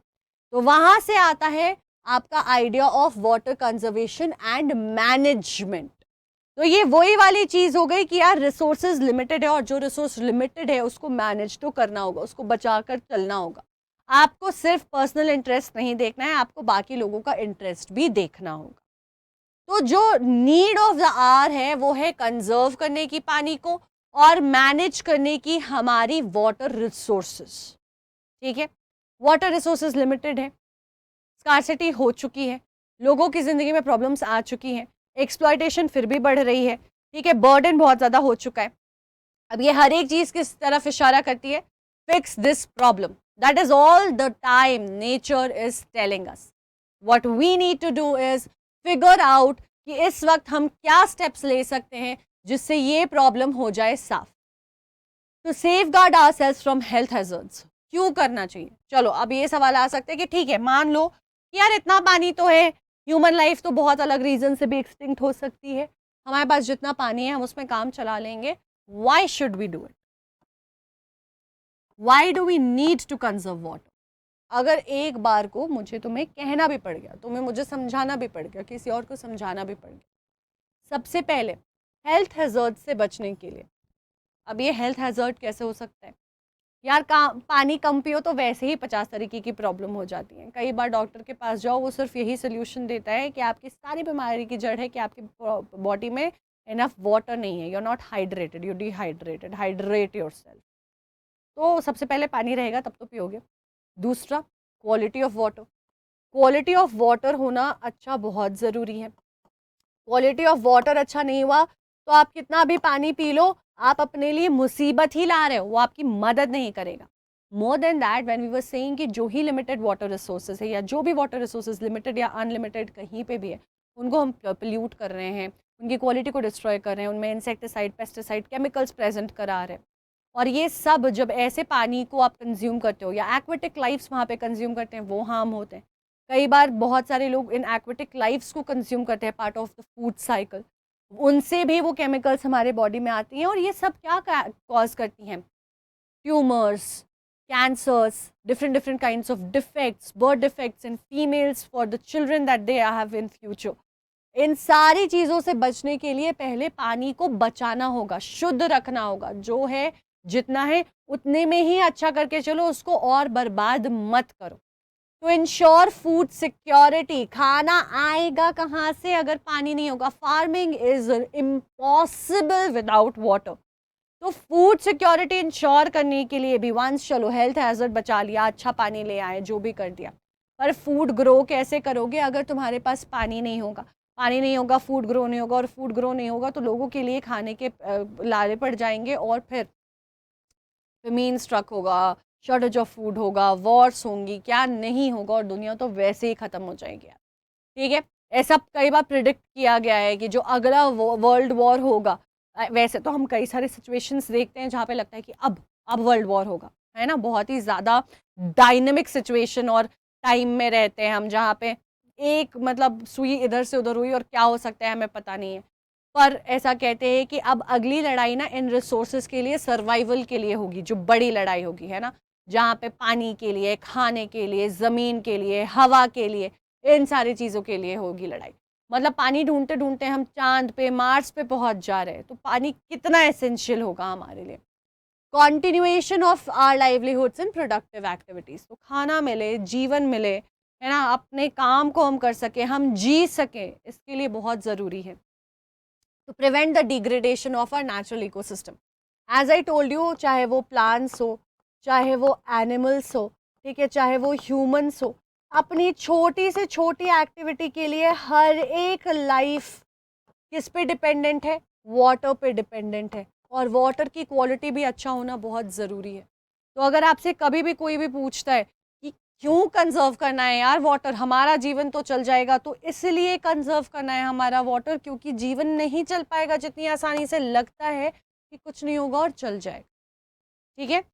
तो वहाँ से आता है आपका idea of water conservation and management. तो ये वही वाली चीज़ हो गई कि यार रिसोर्सेज लिमिटेड है और जो रिसोर्स लिमिटेड है उसको मैनेज तो करना होगा, उसको बचा कर चलना होगा. आपको सिर्फ पर्सनल इंटरेस्ट नहीं देखना है, आपको बाकी लोगों का इंटरेस्ट भी देखना होगा. तो जो नीड ऑफ द आवर है वो है कंजर्व करने की पानी को और मैनेज करने की हमारी वाटर रिसोर्सेज. ठीक है, वाटर रिसोर्सेज लिमिटेड है, स्कार्सिटी हो चुकी है, लोगों की ज़िंदगी में प्रॉब्लम्स आ चुकी हैं, एक्सप्लॉयटेशन फिर भी बढ़ रही है. ठीक है, बर्डन बहुत ज़्यादा हो चुका है. अब ये हर एक चीज़ किस तरफ इशारा करती है, fix this problem. That is all the time nature is telling us. What we need to do is figure out कि इस वक्त हम क्या स्टेप्स ले सकते हैं जिससे ये प्रॉब्लम हो जाए साफ. To safeguard ourselves from health hazards. क्यों करना चाहिए? चलो अब ये सवाल आ सकते हैं कि ठीक है, मान लो कि यार इतना पानी तो है, ह्यूमन लाइफ तो बहुत अलग रीजन से भी एक्सटिंक्ट हो सकती है, हमारे पास जितना पानी है हम उसमें काम चला लेंगे. Why should we do it? Why do we need to conserve water? अगर एक बार को मुझे तुम्हें कहना भी पड़ गया, तुम्हें मुझे समझाना भी पड़ गया, किसी और को समझाना भी पड़ गया, सबसे पहले हेल्थ हैजर्ड से बचने के लिए. अब ये हेल्थ हैजर्ड कैसे हो सकता है? यार पानी कम पियो तो वैसे ही 50 तरीके की प्रॉब्लम हो जाती है. कई बार डॉक्टर के पास जाओ, वो सिर्फ यही सोल्यूशन देता है कि आपकी सारी बीमारी की जड़ है कि आपकी बॉडी में इनफ वाटर नहीं है, you are not hydrated, you dehydrated, hydrate yourself. तो सबसे पहले पानी रहेगा तब तो पियोगे. दूसरा, quality of water. Quality of water होना अच्छा बहुत ज़रूरी है. क्वालिटी ऑफ वाटर अच्छा नहीं हुआ तो आप कितना भी पानी पी लो, आप अपने लिए मुसीबत ही ला रहे हो, वो आपकी मदद नहीं करेगा. More than that, when we were saying कि जो ही लिमिटेड वाटर रिसोर्सेज है या जो भी वाटर रिसोर्सेज लिमिटेड या अनलिमिटेड कहीं पे भी है, उनको हम पोल्यूट कर रहे हैं, उनकी क्वालिटी को डिस्ट्रॉय कर रहे हैं, उनमें इंसेक्टिसाइड, पेस्टिसाइड, केमिकल्स प्रेजेंट करा रहे हैं. और ये सब जब ऐसे पानी को आप कंज्यूम करते हो या एक्वेटिक लाइफ्स वहाँ पे कंज्यूम करते हैं, वो हार्म होते हैं. कई बार बहुत सारे लोग इन एक्वेटिक लाइफ्स को कंज्यूम करते हैं, part of the food cycle, उनसे भी वो केमिकल्स हमारे बॉडी में आती हैं. और ये सब क्या कॉज करती हैं? Tumours, cancers, different kinds of defects, birth defects in females for the children that they have in future. इन सारी चीज़ों से बचने के लिए पहले पानी को बचाना होगा, शुद्ध रखना होगा. जो है जितना है उतने में ही अच्छा करके चलो, उसको और बर्बाद मत करो. तो इंश्योर फूड सिक्योरिटी. खाना आएगा कहाँ से अगर पानी नहीं होगा? Farming is impossible without water. तो फूड सिक्योरिटी इंश्योर करने के लिए भी वंस चलो हेल्थ हैजर्ड बचा लिया, अच्छा पानी ले आए, जो भी कर दिया, पर फूड ग्रो कैसे करोगे अगर तुम्हारे पास पानी नहीं होगा? पानी नहीं होगा, फूड ग्रो नहीं होगा, और फूड ग्रो नहीं होगा तो लोगों के लिए खाने के लाले पड़ जाएंगे, और फिर मीन स्ट्रक होगा, शॉर्टेज ऑफ फूड होगा, वॉर्स होंगी, क्या नहीं होगा, और दुनिया तो वैसे ही ख़त्म हो जाएगी. ठीक है, ऐसा कई बार प्रिडिक्ट किया गया है कि जो अगला वर्ल्ड वॉर होगा, वैसे तो हम कई सारे सिचुएशंस देखते हैं जहाँ पे लगता है कि अब वर्ल्ड वॉर होगा, है ना. बहुत ही ज़्यादा डायनेमिक सिचुएशन और टाइम में रहते हैं हम, जहाँ पे एक मतलब सुई इधर से उधर हुई और क्या हो सकता है हमें पता नहीं है. पर ऐसा कहते हैं कि अब अगली लड़ाई ना इन रिसोर्सेज के लिए, सर्वाइवल के लिए होगी, जो बड़ी लड़ाई होगी, है ना, जहाँ पे पानी के लिए, खाने के लिए, ज़मीन के लिए, हवा के लिए, इन सारी चीज़ों के लिए होगी लड़ाई. मतलब पानी ढूंढते ढूंढते हम चांद पे, मार्स पे पहुँच जा रहे हैं, तो पानी कितना एसेंशियल होगा हमारे लिए. Continuation of our livelihoods in productive activities. तो खाना मिले, जीवन मिले, है ना, अपने काम को हम कर सकें, हम जी सकें, इसके लिए बहुत ज़रूरी है. to prevent the degradation of our natural ecosystem. As I told you, चाहे वो plants हो, चाहे वो animals हो, ठीक है, चाहे वो humans हो, अपनी छोटी से छोटी एक्टिविटी के लिए हर एक लाइफ किस पे डिपेंडेंट है? वाटर पे डिपेंडेंट है, और वाटर की क्वालिटी भी अच्छा होना बहुत ज़रूरी है। तो अगर आपसे कभी भी कोई भी पूछता है कि क्यों कंजर्व करना है यार वाटर, हमारा जीवन तो चल जाएगा, तो इसलिए कंजर्व करना है हमारा वाटर, क्योंकि जीवन नहीं चल पाएगा जितनी आसानी से लगता है कि कुछ नहीं होगा और चल जाएगा। ठीक है,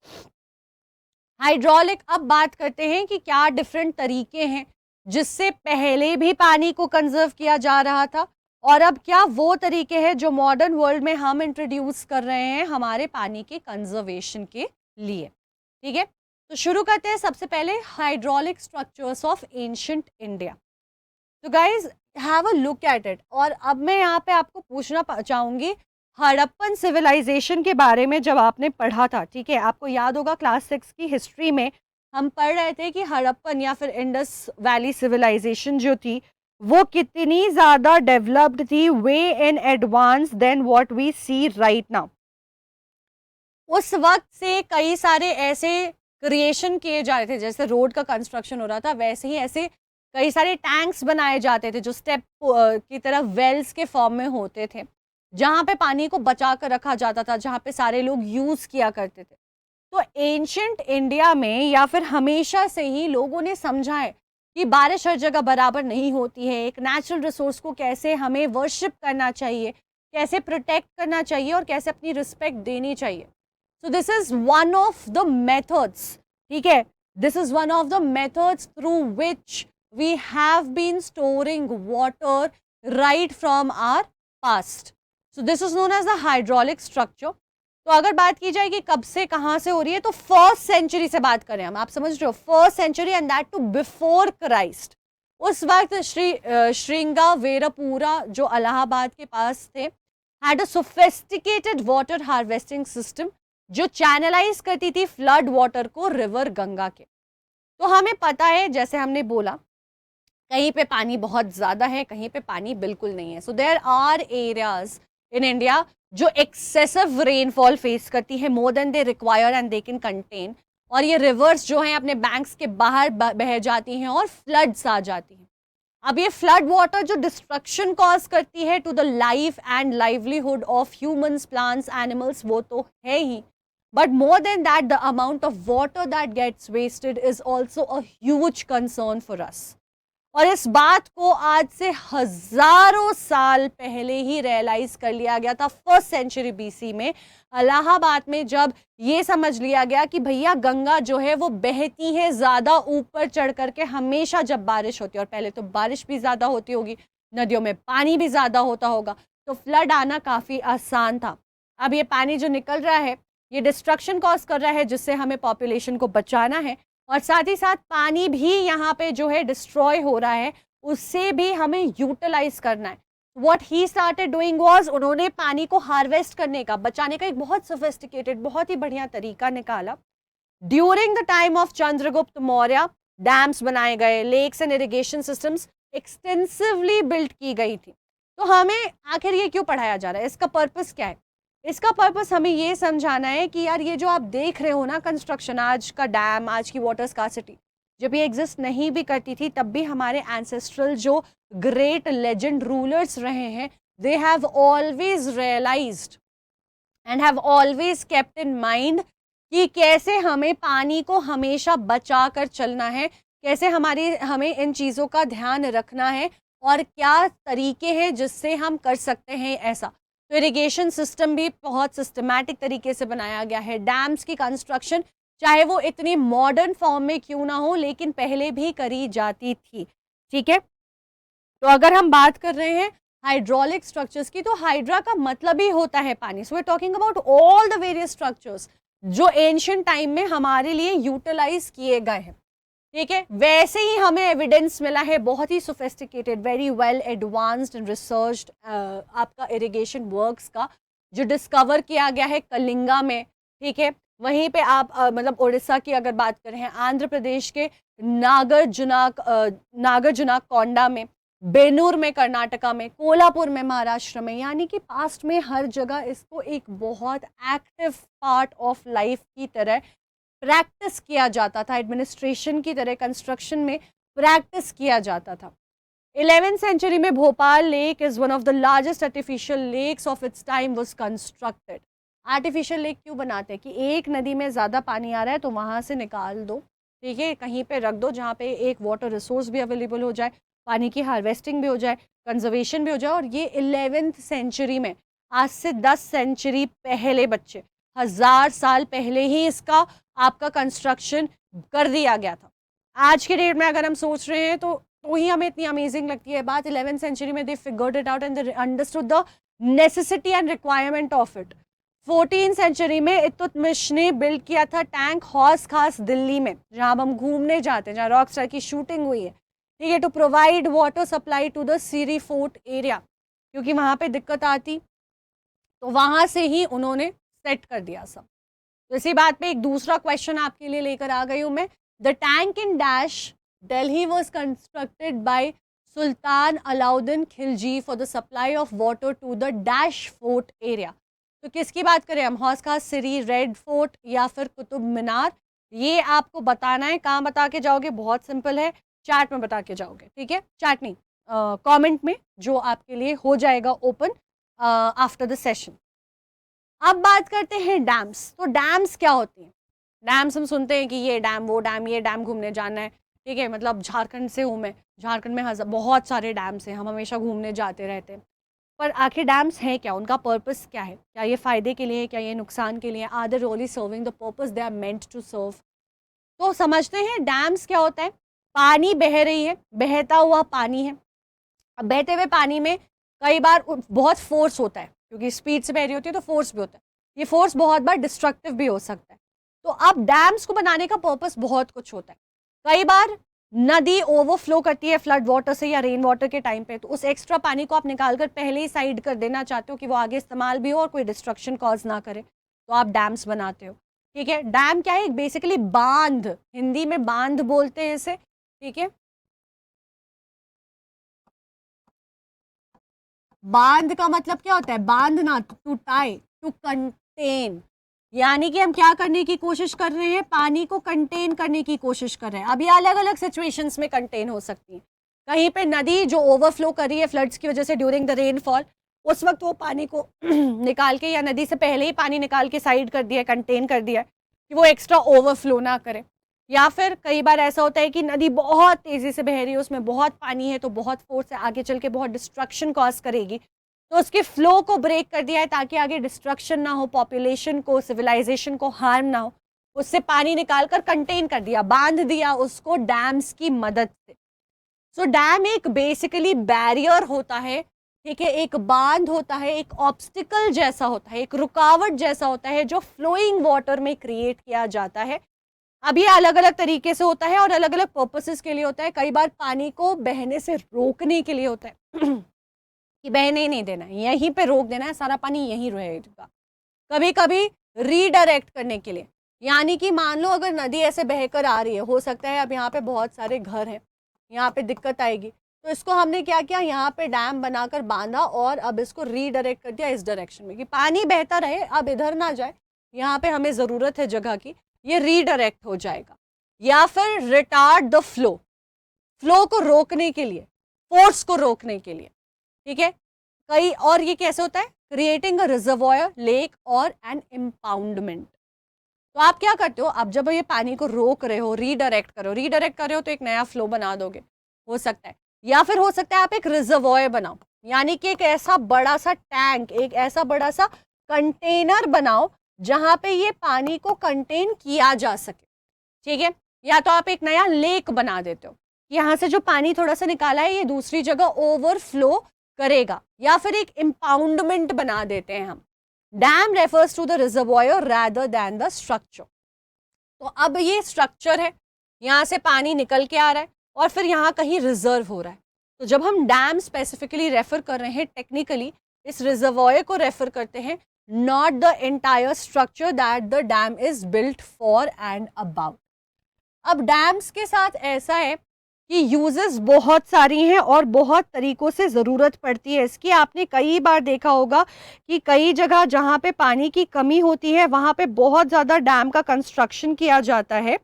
हाइड्रोलिक, अब बात करते हैं कि क्या डिफरेंट तरीके हैं जिससे पहले भी पानी को कंजर्व किया जा रहा था, और अब क्या वो तरीके हैं जो मॉडर्न वर्ल्ड में हम इंट्रोड्यूस कर रहे हैं हमारे पानी के कंजर्वेशन के लिए। ठीक है, तो शुरू करते हैं सबसे पहले hydraulic structures of ancient India. तो guys have a look at it. और अब मैं यहाँ पे आपको पूछना चाहूंगी, हड़प्पन सिविलाइजेशन के बारे में जब आपने पढ़ा था, ठीक है, आपको याद होगा क्लास 6 की हिस्ट्री में हम पढ़ रहे थे कि हड़प्पन या फिर इंडस वैली सिविलाइजेशन जो थी वो कितनी ज़्यादा डेवलप्ड थी, way in advance than what we see right now. उस वक्त से कई सारे ऐसे क्रिएशन किए जा रहे थे, जैसे रोड का कंस्ट्रक्शन हो रहा था वैसे ही ऐसे कई सारे टैंक्स बनाए जाते थे जो स्टेप की तरह वेल्स के फॉर्म में होते थे, जहाँ पे पानी को बचा कर रखा जाता था, जहाँ पे सारे लोग यूज़ किया करते थे। तो एंशिएंट इंडिया में या फिर हमेशा से ही लोगों ने समझा है कि बारिश हर जगह बराबर नहीं होती है, एक नेचुरल रिसोर्स को कैसे हमें वर्शिप करना चाहिए, कैसे प्रोटेक्ट करना चाहिए और कैसे अपनी रिस्पेक्ट देनी चाहिए। So this is one of the methods, ठीक है, this is one of the methods through which we have been storing water right from our past. So this is known as the hydraulic structure. तो अगर बात की जाए कि कब से कहाँ से हो रही है, तो फर्स्ट सेंचुरी से बात करें हम, आप समझ रहे हो, first century, and that too before Christ. उस वक्त श्रृंगावेरपुरा जो इलाहाबाद के पास थे, had a sophisticated water harvesting system जो चैनलाइज करती थी फ्लड वाटर को रिवर गंगा के। तो हमें पता है, जैसे हमने बोला, कहीं पे पानी बहुत ज़्यादा है, कहीं पे पानी बिल्कुल नहीं है। So there are areas in India जो एक्सेसिव रेनफॉल फेस करती है, more than they require and they can contain, और ये रिवर्स जो हैं अपने बैंक्स के बाहर बह जाती हैं और फ्लड्स आ जाती हैं। अब ये फ्लड वाटर जो डिस्ट्रक्शन कॉज करती है to the life and livelihood of humans, plants, animals, वो तो है ही, but more than that the amount of water that gets wasted is also a huge concern for us. और इस बात को आज से हजारों साल पहले ही रियलाइज कर लिया गया था, फर्स्ट सेंचुरी बीसी में इलाहाबाद में, जब ये समझ लिया गया कि भैया गंगा जो है वो बहती है ज़्यादा ऊपर चढ़ करके हमेशा जब बारिश होती है, और पहले तो बारिश भी ज़्यादा होती होगी, नदियों में पानी भी ज़्यादा होता होगा, तो फ्लड आना काफ़ी आसान था। अब ये पानी जो निकल रहा है ये डिस्ट्रक्शन कॉज कर रहा है, जिससे हमें पॉपुलेशन को बचाना है, और साथ ही साथ पानी भी यहाँ पे जो है डिस्ट्रॉय हो रहा है, उससे भी हमें यूटिलाइज करना है। What he started doing was, उन्होंने पानी को हार्वेस्ट करने का, बचाने का एक बहुत सोफिस्टिकेटेड, बहुत ही बढ़िया तरीका निकाला। During the time of Chandragupta Maurya dams बनाए गए, lakes and irrigation systems extensively build की गई थी। तो हमें आखिर ये क्यों पढ़ाया जा रहा है, इसका पर्पस क्या है? इसका पर्पस हमें ये समझाना है कि यार ये जो आप देख रहे हो ना कंस्ट्रक्शन, आज का डैम, आज की वाटर स्कार्सिटी, जब ये एग्जिस्ट नहीं भी करती थी तब भी हमारे एंसेस्ट्रल जो ग्रेट लेजेंड रूलर्स रहे हैं, they have always realised and have always kept in mind कि कैसे हमें पानी को हमेशा बचा कर चलना है, कैसे हमें इन चीज़ों का ध्यान रखना है, और क्या तरीके हैं जिससे हम कर सकते हैं ऐसा। तो इरिगेशन सिस्टम भी बहुत सिस्टमैटिक तरीके से बनाया गया है। डैम्स की कंस्ट्रक्शन चाहे वो इतनी मॉडर्न फॉर्म में क्यों ना हो, लेकिन पहले भी करी जाती थी। ठीक है, तो अगर हम बात कर रहे हैं हाइड्रोलिक स्ट्रक्चर्स की, तो हाइड्रा का मतलब ही होता है पानी। So we are talking about all the various structures जो एंशिएंट टाइम में हमारे लिए यूटिलाइज किए गए हैं। ठीक है, वैसे ही हमें एविडेंस मिला है बहुत ही sophisticated, very well advanced and researched आपका इरिगेशन वर्क्स का, जो डिस्कवर किया गया है कलिंगा में। ठीक है, वहीं पे आप मतलब उड़ीसा की अगर बात करें, आंध्र प्रदेश के नागार्जुना कोंडा में, बेनूर में कर्नाटका में, कोल्हापुर में महाराष्ट्र में, यानी कि पास्ट में हर जगह इसको एक बहुत एक्टिव पार्ट ऑफ लाइफ की तरह प्रैक्टिस किया जाता था, एडमिनिस्ट्रेशन की तरह कंस्ट्रक्शन में प्रैक्टिस किया जाता था। 11th सेंचुरी में Bhopal lake is one of the largest artificial lakes of its time was constructed. Artificial lake क्यों बनाते हैं कि एक नदी में ज़्यादा पानी आ रहा है तो वहाँ से निकाल दो, ठीक है, कहीं पे रख दो जहाँ पे एक वाटर रिसोर्स भी अवेलेबल हो जाए, पानी की हार्वेस्टिंग भी हो जाए, कंजर्वेशन भी हो जाए। और ये 11th सेंचुरी में, आज से 10 सेंचुरी पहले बच्चे, 1000 साल पहले ही इसका आपका कंस्ट्रक्शन कर दिया गया था। आज के डेट में अगर हम सोच रहे हैं तो ही हमें इतनी अमेजिंग लगती है बात। 11th सेंचुरी में they figured it out and they understood the necessity and requirement of it. 14th century में इल्तुतमिश ने बिल्ड किया था टैंक हौस खास दिल्ली में, जहाँ हम घूमने जाते हैं, जहाँ रॉकस्टार की शूटिंग हुई है, ठीक है, to provide water supply to the Siri fort area, क्योंकि वहाँ पे दिक्कत आती, तो वहाँ से ही उन्होंने सेट कर दिया सब। तो इसी बात पे एक दूसरा क्वेश्चन आपके लिए लेकर आ गई हूँ मैं। The tank in dash Delhi was constructed by sultan Alauddin Khilji for the supply of water to the dash fort area. तो किसकी बात करें हम, हौस खास सिरी, रेड फोर्ट या फिर कुतुब मीनार? ये आपको बताना है। कहाँ बता के जाओगे? बहुत सिंपल है, चैट में बता के जाओगे, ठीक है, चैट नहीं, कमेंट में, जो आपके लिए हो जाएगा ओपन आफ्टर द सेशन। अब बात करते हैं डैम्स। तो डैम्स क्या होती हैं? डैम्स हम सुनते हैं कि ये डैम, वो डैम, ये डैम घूमने जाना है, ठीक है, मतलब झारखंड से हूँ मैं, झारखंड में बहुत सारे डैम्स हैं, हम हमेशा घूमने जाते रहते हैं। पर आखिर डैम्स हैं क्या? उनका पर्पस क्या है? क्या ये फ़ायदे के लिए है? क्या ये नुकसान के लिए? Are they really serving the purpose they are meant to serve? तो समझते हैं डैम्स क्या होता है। पानी बह रही है, बहता हुआ पानी है। अब बहते हुए पानी में कई बार बहुत फोर्स होता है, क्योंकि स्पीड से बह रही होती है तो फोर्स भी होता है। ये फोर्स बहुत बार डिस्ट्रक्टिव भी हो सकता है। तो अब डैम्स को बनाने का पर्पस बहुत कुछ होता है। कई बार नदी ओवरफ्लो करती है फ्लड वाटर से या रेन वाटर के टाइम पे, तो उस एक्स्ट्रा पानी को आप निकाल कर पहले ही साइड कर देना चाहते हो कि वो आगे इस्तेमाल भी हो और कोई डिस्ट्रक्शन कॉज ना करे, तो आप डैम्स बनाते हो, ठीक है। डैम क्या है? बेसिकली बांध, हिंदी में बांध बोलते हैं इसे, ठीक है। बांध का मतलब क्या होता है? बांधना, टू टाई, टू कंटेन, यानी कि हम क्या करने की कोशिश कर रहे हैं? पानी को कंटेन करने की कोशिश कर रहे हैं। अब ये अलग अलग सिचुएशंस में कंटेन हो सकती है। कहीं पे नदी जो ओवरफ्लो कर रही है फ्लड्स की वजह से ड्यूरिंग द रेनफॉल, उस वक्त वो पानी को निकाल के, या नदी से पहले ही पानी निकाल के साइड कर दिया, कंटेन कर दिया कि वो एक्स्ट्रा ओवरफ्लो ना करे। या फिर कई बार ऐसा होता है कि नदी बहुत तेज़ी से बह रही है, उसमें बहुत पानी है, तो बहुत फोर्स से आगे चल के बहुत डिस्ट्रक्शन कॉज करेगी, तो उसके फ्लो को ब्रेक कर दिया है ताकि आगे डिस्ट्रक्शन ना हो, पॉपुलेशन को, सिविलाइजेशन को हार्म ना हो। उससे पानी निकाल कर कंटेन कर दिया, बांध दिया उसको डैम्स की मदद से। सो डैम एक बेसिकली बैरियर होता है, ठीक है, एक बांध होता है, एक ऑब्स्टिकल जैसा होता है, एक रुकावट जैसा होता है जो फ्लोइंग वाटर में क्रिएट किया जाता है। अब ये अलग अलग तरीके से होता है और अलग अलग पर्पसेस के लिए होता है। कई बार पानी को बहने से रोकने के लिए होता है कि बहने ही नहीं देना है, यहीं पे रोक देना है, सारा पानी यहीं रहेगा। कभी कभी रीडायरेक्ट करने के लिए, यानी कि मान लो अगर नदी ऐसे बहकर आ रही है, हो सकता है अब यहाँ पे बहुत सारे घर हैं, यहाँ पे दिक्कत आएगी, तो इसको हमने क्या किया, यहाँ पे डैम बनाकर बांधा और अब इसको रीडायरेक्ट कर दिया इस डायरेक्शन में कि पानी बहता रहे, अब इधर ना जाए, यहाँ पे हमें ज़रूरत है जगह की, ये रीडायरेक्ट हो जाएगा। या फिर रिटार्ड द फ्लो, फ्लो को रोकने के लिए, फोर्स को रोकने के लिए, ठीक है। कई और ये कैसे होता है? क्रिएटिंग अ रिजर्वॉयर, लेक और एन इम्पाउंडमेंट। तो आप क्या करते हो, अब जब ये पानी को रोक रहे हो, रीडायरेक्ट करो, रीडायरेक्ट कर रहे हो तो एक नया फ्लो बना दोगे, हो सकता है। या फिर हो सकता है आप एक रिजर्वॉयर बनाओ, यानी कि एक ऐसा बड़ा सा टैंक, एक ऐसा बड़ा सा कंटेनर बनाओ जहां पे ये पानी को कंटेन किया जा सके, ठीक है। या तो आप एक नया लेक बना देते हो, यहाँ से जो पानी थोड़ा सा निकाला है ये दूसरी जगह ओवरफ्लो करेगा। या फिर एक इम्पाउंडमेंट बना देते हैं हम। Dam refers to the reservoir rather than the structure. तो अब ये स्ट्रक्चर है, यहाँ से पानी निकल के आ रहा है और फिर यहाँ कहीं रिजर्व हो रहा है। तो जब हम डैम स्पेसिफिकली रेफर कर रहे हैं, टेक्निकली इस रिजर्वॉयर को रेफर करते हैं, not the entire structure that the dam is built for and about. अब डैम्स के साथ ऐसा है कि यूजेस बहुत सारी हैं और बहुत तरीकों से ज़रूरत पड़ती है इसकी। आपने कई बार देखा होगा कि कई जगह जहाँ पे पानी की कमी होती है वहाँ पे बहुत ज़्यादा डैम का कंस्ट्रक्शन किया जाता है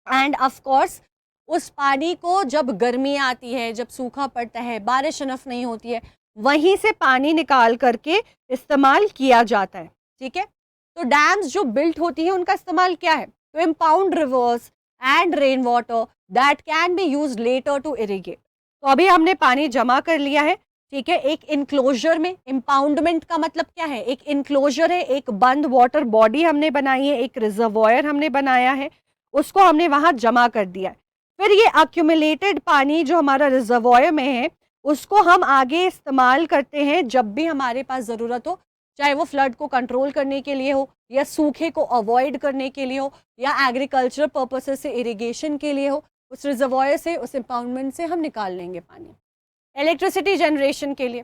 एंड ऑफ कोर्स उस पानी को जब गर्मी आती है, जब सूखा पड़ता है, बारिश इनफ नहीं होती है, वहीं से पानी निकाल करके इस्तेमाल किया जाता है। ठीक है, तो डैम्स जो बिल्ट होती हैं उनका इस्तेमाल क्या है? To impound rivers and rain water that can be used later to irrigate. तो अभी हमने पानी जमा कर लिया है, ठीक है, एक इनक्लोजर में। इम्पाउंडमेंट का मतलब क्या है? एक इनक्लोजर है, एक बंद वाटर बॉडी हमने बनाई है, एक रिजर्वॉयर हमने बनाया है, उसको हमने वहां जमा कर दिया है। फिर ये अक्यूमुलेटेड पानी जो हमारा रिजर्वॉयर में है उसको हम आगे इस्तेमाल करते हैं जब भी हमारे पास ज़रूरत हो, चाहे वो फ्लड को कंट्रोल करने के लिए हो, या सूखे को अवॉइड करने के लिए हो, या एग्रीकल्चर पर्पसेस से इरिगेशन के लिए हो। उस रिजर्वॉयर से, उस इम्पाउंडमेंट से हम निकाल लेंगे पानी। इलेक्ट्रिसिटी जनरेशन के लिए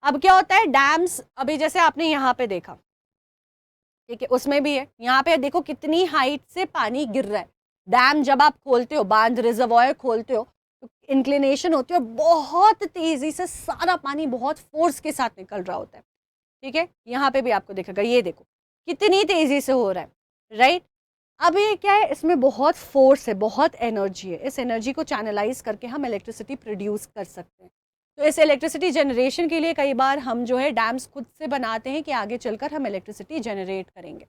अब क्या होता है, डैम्स अभी जैसे आपने यहाँ पे देखा, ठीक है, उसमें भी है, यहाँ पे देखो कितनी हाइट से पानी गिर रहा है। डैम जब आप खोलते हो, बांध रिजर्वॉयर खोलते हो, तो इंक्लिनेशन होती है और बहुत तेजी से सारा पानी बहुत फोर्स के साथ निकल रहा होता है। ठीक है, यहाँ पे भी आपको दिखेगा, ये देखो कितनी तेजी से हो रहा है, राइट। अब ये क्या है, इसमें बहुत फोर्स है, बहुत एनर्जी है। इस एनर्जी को चैनलाइज करके हम इलेक्ट्रिसिटी प्रोड्यूस कर सकते हैं। तो इस इलेक्ट्रिसिटी जनरेशन के लिए कई बार हम जो है डैम्स खुद से बनाते हैं कि आगे चलकर हम इलेक्ट्रिसिटी जनरेट करेंगे।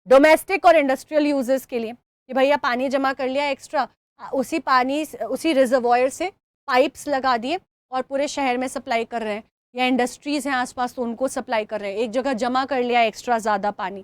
डोमेस्टिक और इंडस्ट्रियल यूजेस के लिए कि भैया पानी जमा कर लिया एक्स्ट्रा, उसी पानी उसी रिजर्वॉयर से पाइप्स लगा दिए और पूरे शहर में सप्लाई कर रहे हैं, या इंडस्ट्रीज़ हैं आसपास तो उनको सप्लाई कर रहे हैं। एक जगह जमा कर लिया एक्स्ट्रा ज़्यादा पानी,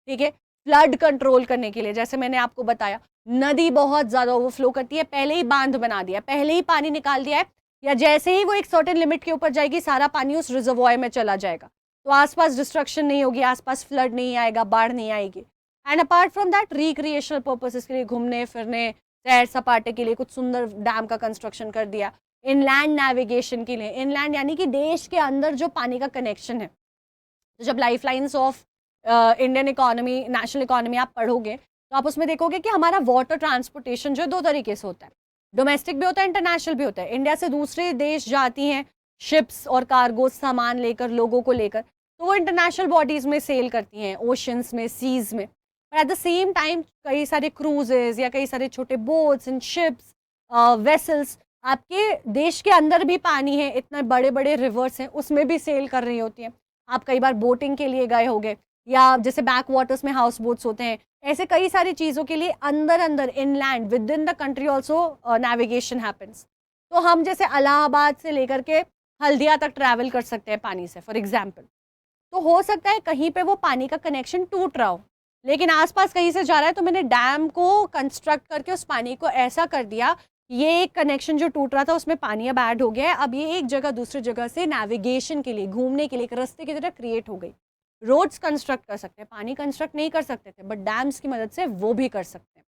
ठीक है, फ्लड कंट्रोल करने के लिए। जैसे मैंने आपको बताया, नदी बहुत ज़्यादा ओवरफ्लो करती है, पहले ही बांध बना दिया, पहले ही पानी निकाल दिया है, या जैसे ही वो एक सर्टेन लिमिट के ऊपर जाएगी सारा पानी उस रिजर्वॉयर में चला जाएगा, तो आसपास डिस्ट्रक्शन नहीं होगी, आसपास फ्लड नहीं आएगा, बाढ़ नहीं आएगी। And apart from that recreational purposes के लिए, घूमने फिरने, सैर सपाटे के लिए कुछ सुंदर डैम का कंस्ट्रक्शन कर दिया। इनलैंड नेविगेशन के लिए, इनलैंड यानी कि देश के अंदर जो पानी का कनेक्शन है, तो जब life lines of Indian economy, national economy आप पढ़ोगे तो आप उसमें देखोगे कि हमारा वाटर ट्रांसपोर्टेशन जो है 2 तरीके से होता है, डोमेस्टिक भी होता है, इंटरनेशनल भी होता है। इंडिया से दूसरे देश जाती हैं शिप्स और कार्गो, सामान लेकर, लोगों को लेकर, तो वो इंटरनेशनल बॉडीज़ में सेल करती हैं, ओशंस में, सीज़ में। पर एट द सेम टाइम कई सारे क्रूजेज या कई सारे छोटे बोट्स एंड शिप्स, वेसल्स आपके देश के अंदर भी पानी है, इतने बड़े बड़े रिवर्स हैं, उसमें भी सेल कर रही होती हैं। आप कई बार बोटिंग के लिए गए होंगे, या जैसे बैक वाटर्स में हाउस बोट्स होते हैं, ऐसे कई सारी चीज़ों के लिए अंदर अंदर inland with in the country also navigation happens. तो हम जैसे इलाहाबाद से लेकर के हल्दिया तक ट्रैवल कर सकते हैं पानी से, फॉर एग्जाम्पल। तो हो सकता है कहीं पे वो पानी का कनेक्शन टूट रहा हो, लेकिन आसपास कहीं से जा रहा है, तो मैंने डैम को कंस्ट्रक्ट करके उस पानी को ऐसा कर दिया, ये एक कनेक्शन जो टूट रहा था उसमें पानी अब ऐड हो गया है, अब ये एक जगह दूसरी जगह से नेविगेशन के लिए, घूमने के लिए एक रास्ते की तरह क्रिएट हो गई। रोड्स कंस्ट्रक्ट कर सकते हैं, पानी कंस्ट्रक्ट नहीं कर सकते थे, बट डैम्स की मदद से वो भी कर सकते हैं।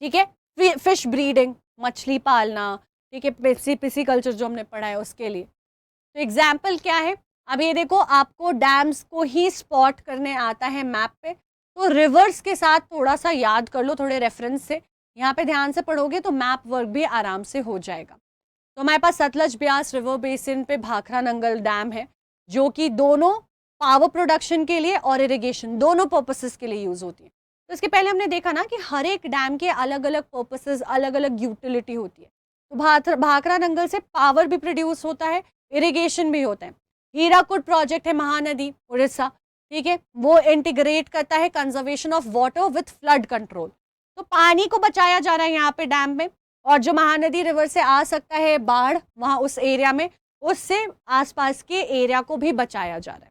ठीक है, फिश ब्रीडिंग, मछली पालना, ठीक है, पिसी कल्चर जो हमने पढ़ा है उसके लिए। तो एग्जाम्पल क्या है, अब ये देखो, आपको डैम्स को ही स्पॉट करने आता है मैप पे, तो रिवर्स के साथ थोड़ा सा याद कर लो, थोड़े रेफरेंस से, यहाँ पे ध्यान से पढ़ोगे तो मैप वर्क भी आराम से हो जाएगा। तो हमारे पास सतलज ब्यास रिवर बेसिन पे भाखरा नंगल डैम है, जो कि दोनों पावर प्रोडक्शन के लिए और इरिगेशन दोनों पर्पसेस के लिए यूज़ होती है। तो इसके पहले हमने देखा ना कि हर एक डैम के अलग अलग पर्पसेस, अलग अलग यूटिलिटी होती है। तो भाखरा नंगल से पावर भी प्रोड्यूस होता है, इरिगेशन भी होता है। हीराकुड प्रोजेक्ट है महानदी उड़ीसा, ठीक है, वो इंटीग्रेट करता है conservation of water with flood control. तो पानी को बचाया जा रहा है यहाँ पे डैम में, और जो महानदी रिवर से आ सकता है बाढ़ वहाँ उस एरिया में, उससे आसपास के एरिया को भी बचाया जा रहा है।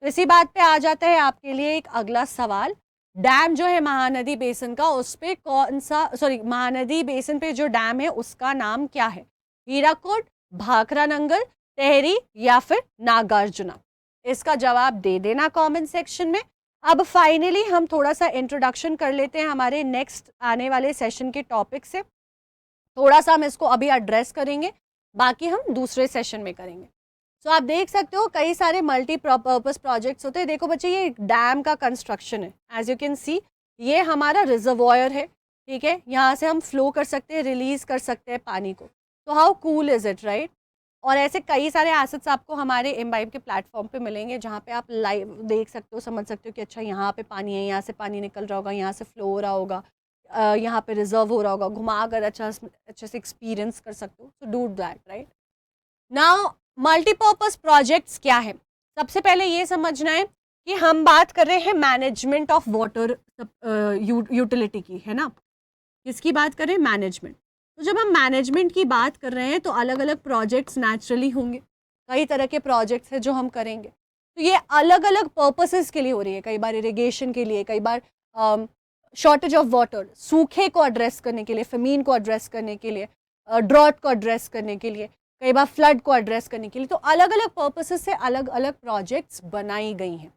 तो इसी बात पे आ जाता है आपके लिए एक अगला सवाल, डैम जो है महानदी बेसिन का, उस पे कौन सा, महानदी बेसिन पे जो डैम है उसका नाम क्या है? हीराकुड, भाखरा नंगल, टेहरी या फिर नागार्जुना? इसका जवाब दे देना कमेंट सेक्शन में। अब फाइनली हम थोड़ा सा इंट्रोडक्शन कर लेते हैं हमारे नेक्स्ट आने वाले सेशन के टॉपिक से। थोड़ा सा हम इसको अभी एड्रेस करेंगे, बाकी हम दूसरे सेशन में करेंगे। सो आप देख सकते हो कई सारे मल्टीपर्पज प्रोजेक्ट्स होते हैं। देखो बच्चे, ये डैम का कंस्ट्रक्शन है, एज यू कैन सी ये हमारा रिजर्वॉयर है, ठीक है, यहाँ से हम फ्लो कर सकते हैं, रिलीज कर सकते हैं पानी को। तो how cool is it, right? और ऐसे कई सारे एसेट्स आपको हमारे इम्बाइब के प्लेटफॉर्म पे मिलेंगे, जहाँ पे आप लाइव देख सकते हो, समझ सकते हो कि अच्छा यहाँ पे पानी है, यहाँ से पानी निकल रहा होगा, यहाँ से फ्लो हो रहा होगा, यहाँ पे रिजर्व हो रहा होगा, घुमा कर अच्छे से एक्सपीरियंस कर सकते हो। So do that, right? Now multipurpose projects क्या है? सबसे पहले ये समझना है कि हम बात कर रहे हैं मैनेजमेंट ऑफ वाटर यूटिलिटी की, है ना? किसकी बात कर रहे हैं? मैनेजमेंट। तो जब हम मैनेजमेंट की बात कर रहे हैं तो अलग अलग प्रोजेक्ट्स नेचुरली होंगे, कई तरह के प्रोजेक्ट्स हैं जो हम करेंगे। तो ये अलग अलग पर्पसेस के लिए हो रही है, कई बार इरिगेशन के लिए, कई बार शॉर्टेज ऑफ वाटर, सूखे को एड्रेस करने के लिए, फेमीन को एड्रेस करने के लिए, ड्रॉट को एड्रेस करने के लिए, कई बार फ्लड को एड्रेस करने के लिए। तो अलग अलग पर्पसेस से अलग अलग प्रोजेक्ट्स बनाई गई हैं।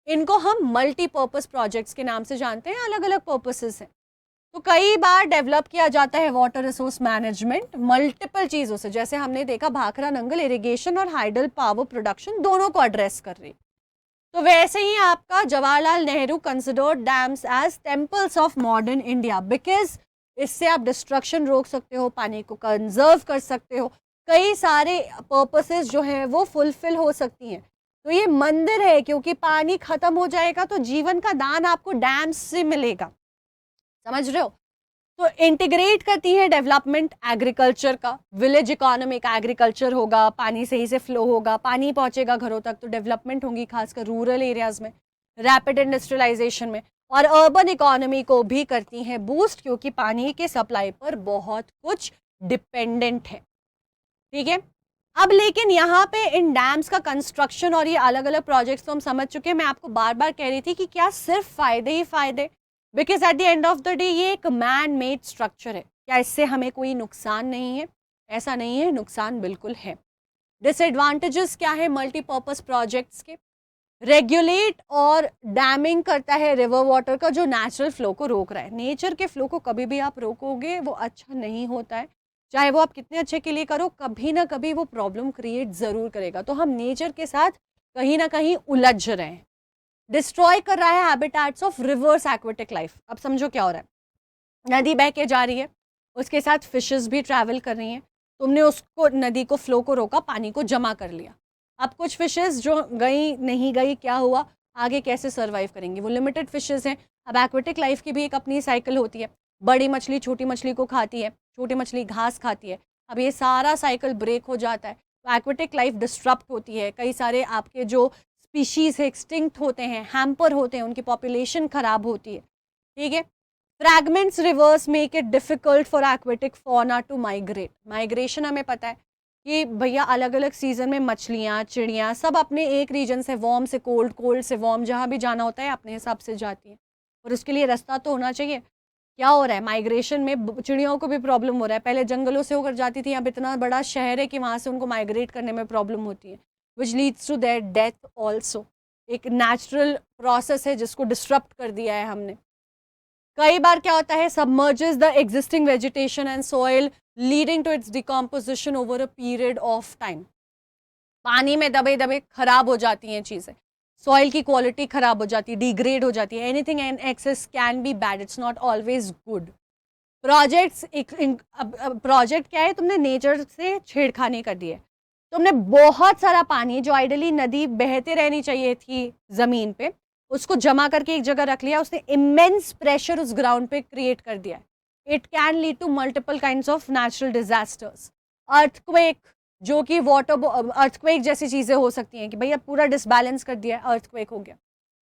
इनको हम मल्टीपर्पज़ प्रोजेक्ट्स के नाम से जानते हैं, अलग अलग पर्पसेस हैं। तो कई बार डेवलप किया जाता है वाटर रिसोर्स मैनेजमेंट मल्टीपल चीज़ों से, जैसे हमने देखा भाखरा नंगल इरिगेशन और हाइडल पावर प्रोडक्शन दोनों को एड्रेस कर रही। तो वैसे ही आपका Jawaharlal Nehru considered dams as temples of modern India, because इससे आप डिस्ट्रक्शन रोक सकते हो, पानी को कंजर्व कर सकते हो, कई सारे पर्पसेस जो हैं वो फुलफिल हो सकती हैं। तो ये मंदिर है, क्योंकि पानी खत्म हो जाएगा तो जीवन का दान आपको डैम्स से मिलेगा, समझ रहे हो? तो इंटीग्रेट करती है डेवलपमेंट एग्रीकल्चर का, विलेज इकोनॉमी का, एग्रीकल्चर होगा, पानी सही से फ्लो होगा, पानी पहुंचेगा घरों तक तो डेवलपमेंट होगी, खासकर रूरल एरियाज में, रैपिड इंडस्ट्रियलाइजेशन में, और अर्बन इकोनॉमी को भी करती हैं बूस्ट, क्योंकि पानी के सप्लाई पर बहुत कुछ डिपेंडेंट है। ठीक है, अब लेकिन यहाँ पे इन डैम्स का कंस्ट्रक्शन और ये अलग अलग प्रोजेक्ट्स तो हम समझ चुके हैं। मैं आपको बार बार कह रही थी कि क्या सिर्फ फायदे ही फायदे, because at the end of the day ये एक मैन मेड स्ट्रक्चर है। क्या इससे हमें कोई नुकसान नहीं है? ऐसा नहीं है, नुकसान बिल्कुल है। डिसएडवांटेजेस क्या है मल्टीपर्पज प्रोजेक्ट्स के? रेगुलेट और डैमिंग करता है रिवर वाटर का, जो नेचुरल फ्लो को रोक रहा है। नेचर के फ्लो को कभी भी आप रोकोगे वो अच्छा नहीं होता है, चाहे वो आप कितने अच्छे के लिए करो, कभी ना कभी वो प्रॉब्लम क्रिएट ज़रूर करेगा। तो हम नेचर के साथ कहीं ना कहीं उलझ रहे हैं। डिस्ट्रॉय कर रहा है habitats of reverse aquatic life. अब समझो क्या हो रहा है, नदी बह के जा रही है, उसके साथ फिशेस भी ट्रैवल कर रही हैं, तुमने उसको नदी को फ्लो को रोका, पानी को जमा कर लिया। अब कुछ फिशेस जो गई नहीं गई, क्या हुआ, आगे कैसे सर्वाइव करेंगी? वो लिमिटेड फिशेस हैं। अब एक्वेटिक लाइफ की भी एक अपनी साइकिल होती है, बड़ी मछली छोटी मछली को खाती है, छोटी मछली घास खाती है। अब ये सारा साइकिल ब्रेक हो जाता है तो एक्वेटिक लाइफ डिस्टरप्ट होती है, कई सारे आपके जो स्पीशीज़ है एक्सटिंक्ट होते हैं, हैम्पर होते हैं, उनकी पॉपुलेशन ख़राब होती है। ठीक है, fragments rivers make it difficult for aquatic fauna to migrate. Migration हमें पता है कि भैया अलग अलग सीज़न में मछलियाँ चिड़ियाँ सब अपने एक रीजन से, वार्म से कोल्ड, कोल्ड से वार्म, जहाँ भी जाना होता है अपने हिसाब से जाती हैं, और उसके लिए रास्ता तो होना चाहिए। क्या हो रहा है, माइग्रेशन में चिड़ियों को भी प्रॉब्लम हो रहा है। पहले जंगलों से होकर जाती थी, अब इतना बड़ा शहर है कि वहाँ से उनको माइग्रेट करने में प्रॉब्लम होती है, which leads to their death also. एक नेचुरल प्रोसेस है जिसको डिस्टर्ब कर दिया है हमने। कई बार क्या होता है, submerges the existing vegetation and soil leading to its decomposition over a period of time. पानी में दबे दबे खराब हो जाती हैं चीज़ें, सॉइल की क्वालिटी खराब हो जाती है, डिग्रेड हो जाती है। Anything in excess can be bad, it's not always good. Projects project क्या है, तुमने नेचर से छेड़खानी कर दी है। तुमने बहुत सारा पानी जो आइडली नदी बहते रहनी चाहिए थी ज़मीन पे, उसको जमा करके एक जगह रख लिया। उसने इमेंस प्रेशर उस ग्राउंड पे क्रिएट कर दिया है। It can lead to multiple kinds of natural disasters, earthquake, जो कि वाटर अर्थक्वेक जैसी चीज़ें हो सकती हैं कि भैया पूरा डिसबैलेंस कर दिया है, अर्थक्वेक हो गया।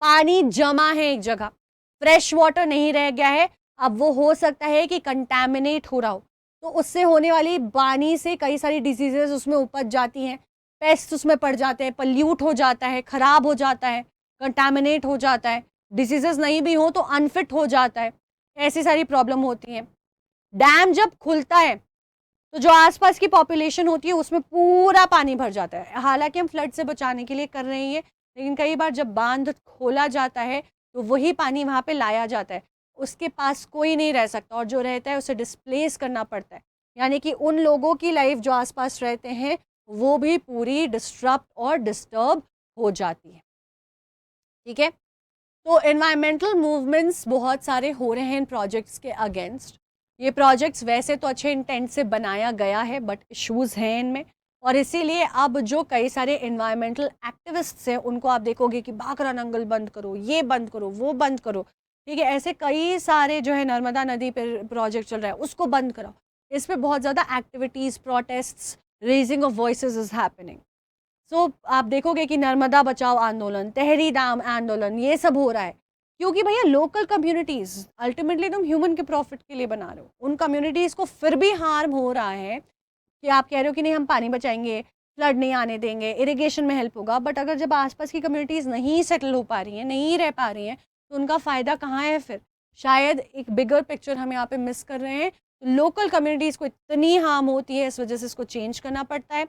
पानी जमा है एक जगह, फ्रेश वाटर नहीं रह गया है, अब वो हो सकता है कि कंटैमिनेट हो रहा हो, तो उससे होने वाली पानी से कई सारी डिजीजेस उसमें उपज जाती हैं, पेस्ट उसमें पड़ जाते हैं, पल्यूट हो जाता है, ख़राब हो जाता है, कंटैमिनेट हो जाता है। डिजीजेस नहीं भी हो तो अनफिट हो जाता है, ऐसी सारी प्रॉब्लम होती हैं। डैम जब खुलता है तो जो आसपास की पॉपुलेशन होती है उसमें पूरा पानी भर जाता है। हालांकि हम फ्लड से बचाने के लिए कर रहे हैं, लेकिन कई बार जब बांध खोला जाता है तो वही पानी वहाँ पे लाया जाता है, उसके पास कोई नहीं रह सकता, और जो रहता है उसे डिस्प्लेस करना पड़ता है। यानी कि उन लोगों की लाइफ जो आसपास रहते हैं वो भी पूरी डिस्टर्ब और डिस्टर्ब हो जाती है। ठीक है, तो एनवायरमेंटल मूवमेंट्स बहुत सारे हो रहे हैं इन प्रोजेक्ट्स के अगेंस्ट। ये प्रोजेक्ट्स वैसे तो अच्छे इंटेंट से बनाया गया है, बट इश्यूज़ हैं इनमें, और इसीलिए अब जो कई सारे एनवायरमेंटल एक्टिविस्ट्स हैं उनको आप देखोगे कि भाखरा नंगल बंद करो, ये बंद करो, वो बंद करो, ठीक है, ऐसे कई सारे जो है नर्मदा नदी पर प्रोजेक्ट चल रहा है उसको बंद कराओ। इस पर बहुत ज़्यादा activities, protests, raising of voices is happening. So आप देखोगे कि नर्मदा बचाओ आंदोलन, तहरी डैम आंदोलन, ये सब हो रहा है क्योंकि भैया लोकल कम्युनिटीज़, अल्टीमेटली तुम ह्यूमन के प्रॉफिट के लिए बना रहे हो, उन कम्युनिटीज़ को फिर भी हार्म हो रहा है कि आप कह रहे हो कि नहीं हम पानी बचाएंगे, फ्लड नहीं आने देंगे, इरिगेशन में हेल्प होगा, बट अगर जब आसपास की कम्युनिटीज़ नहीं सेटल हो पा रही हैं, नहीं रह पा रही हैं, तो उनका फ़ायदा कहाँ है फिर? शायद एक बिगर पिक्चर हम यहाँ पे मिस कर रहे हैं। तो लोकल कम्युनिटीज़ को इतनी हार्म होती है, इस वजह से इसको चेंज करना पड़ता है।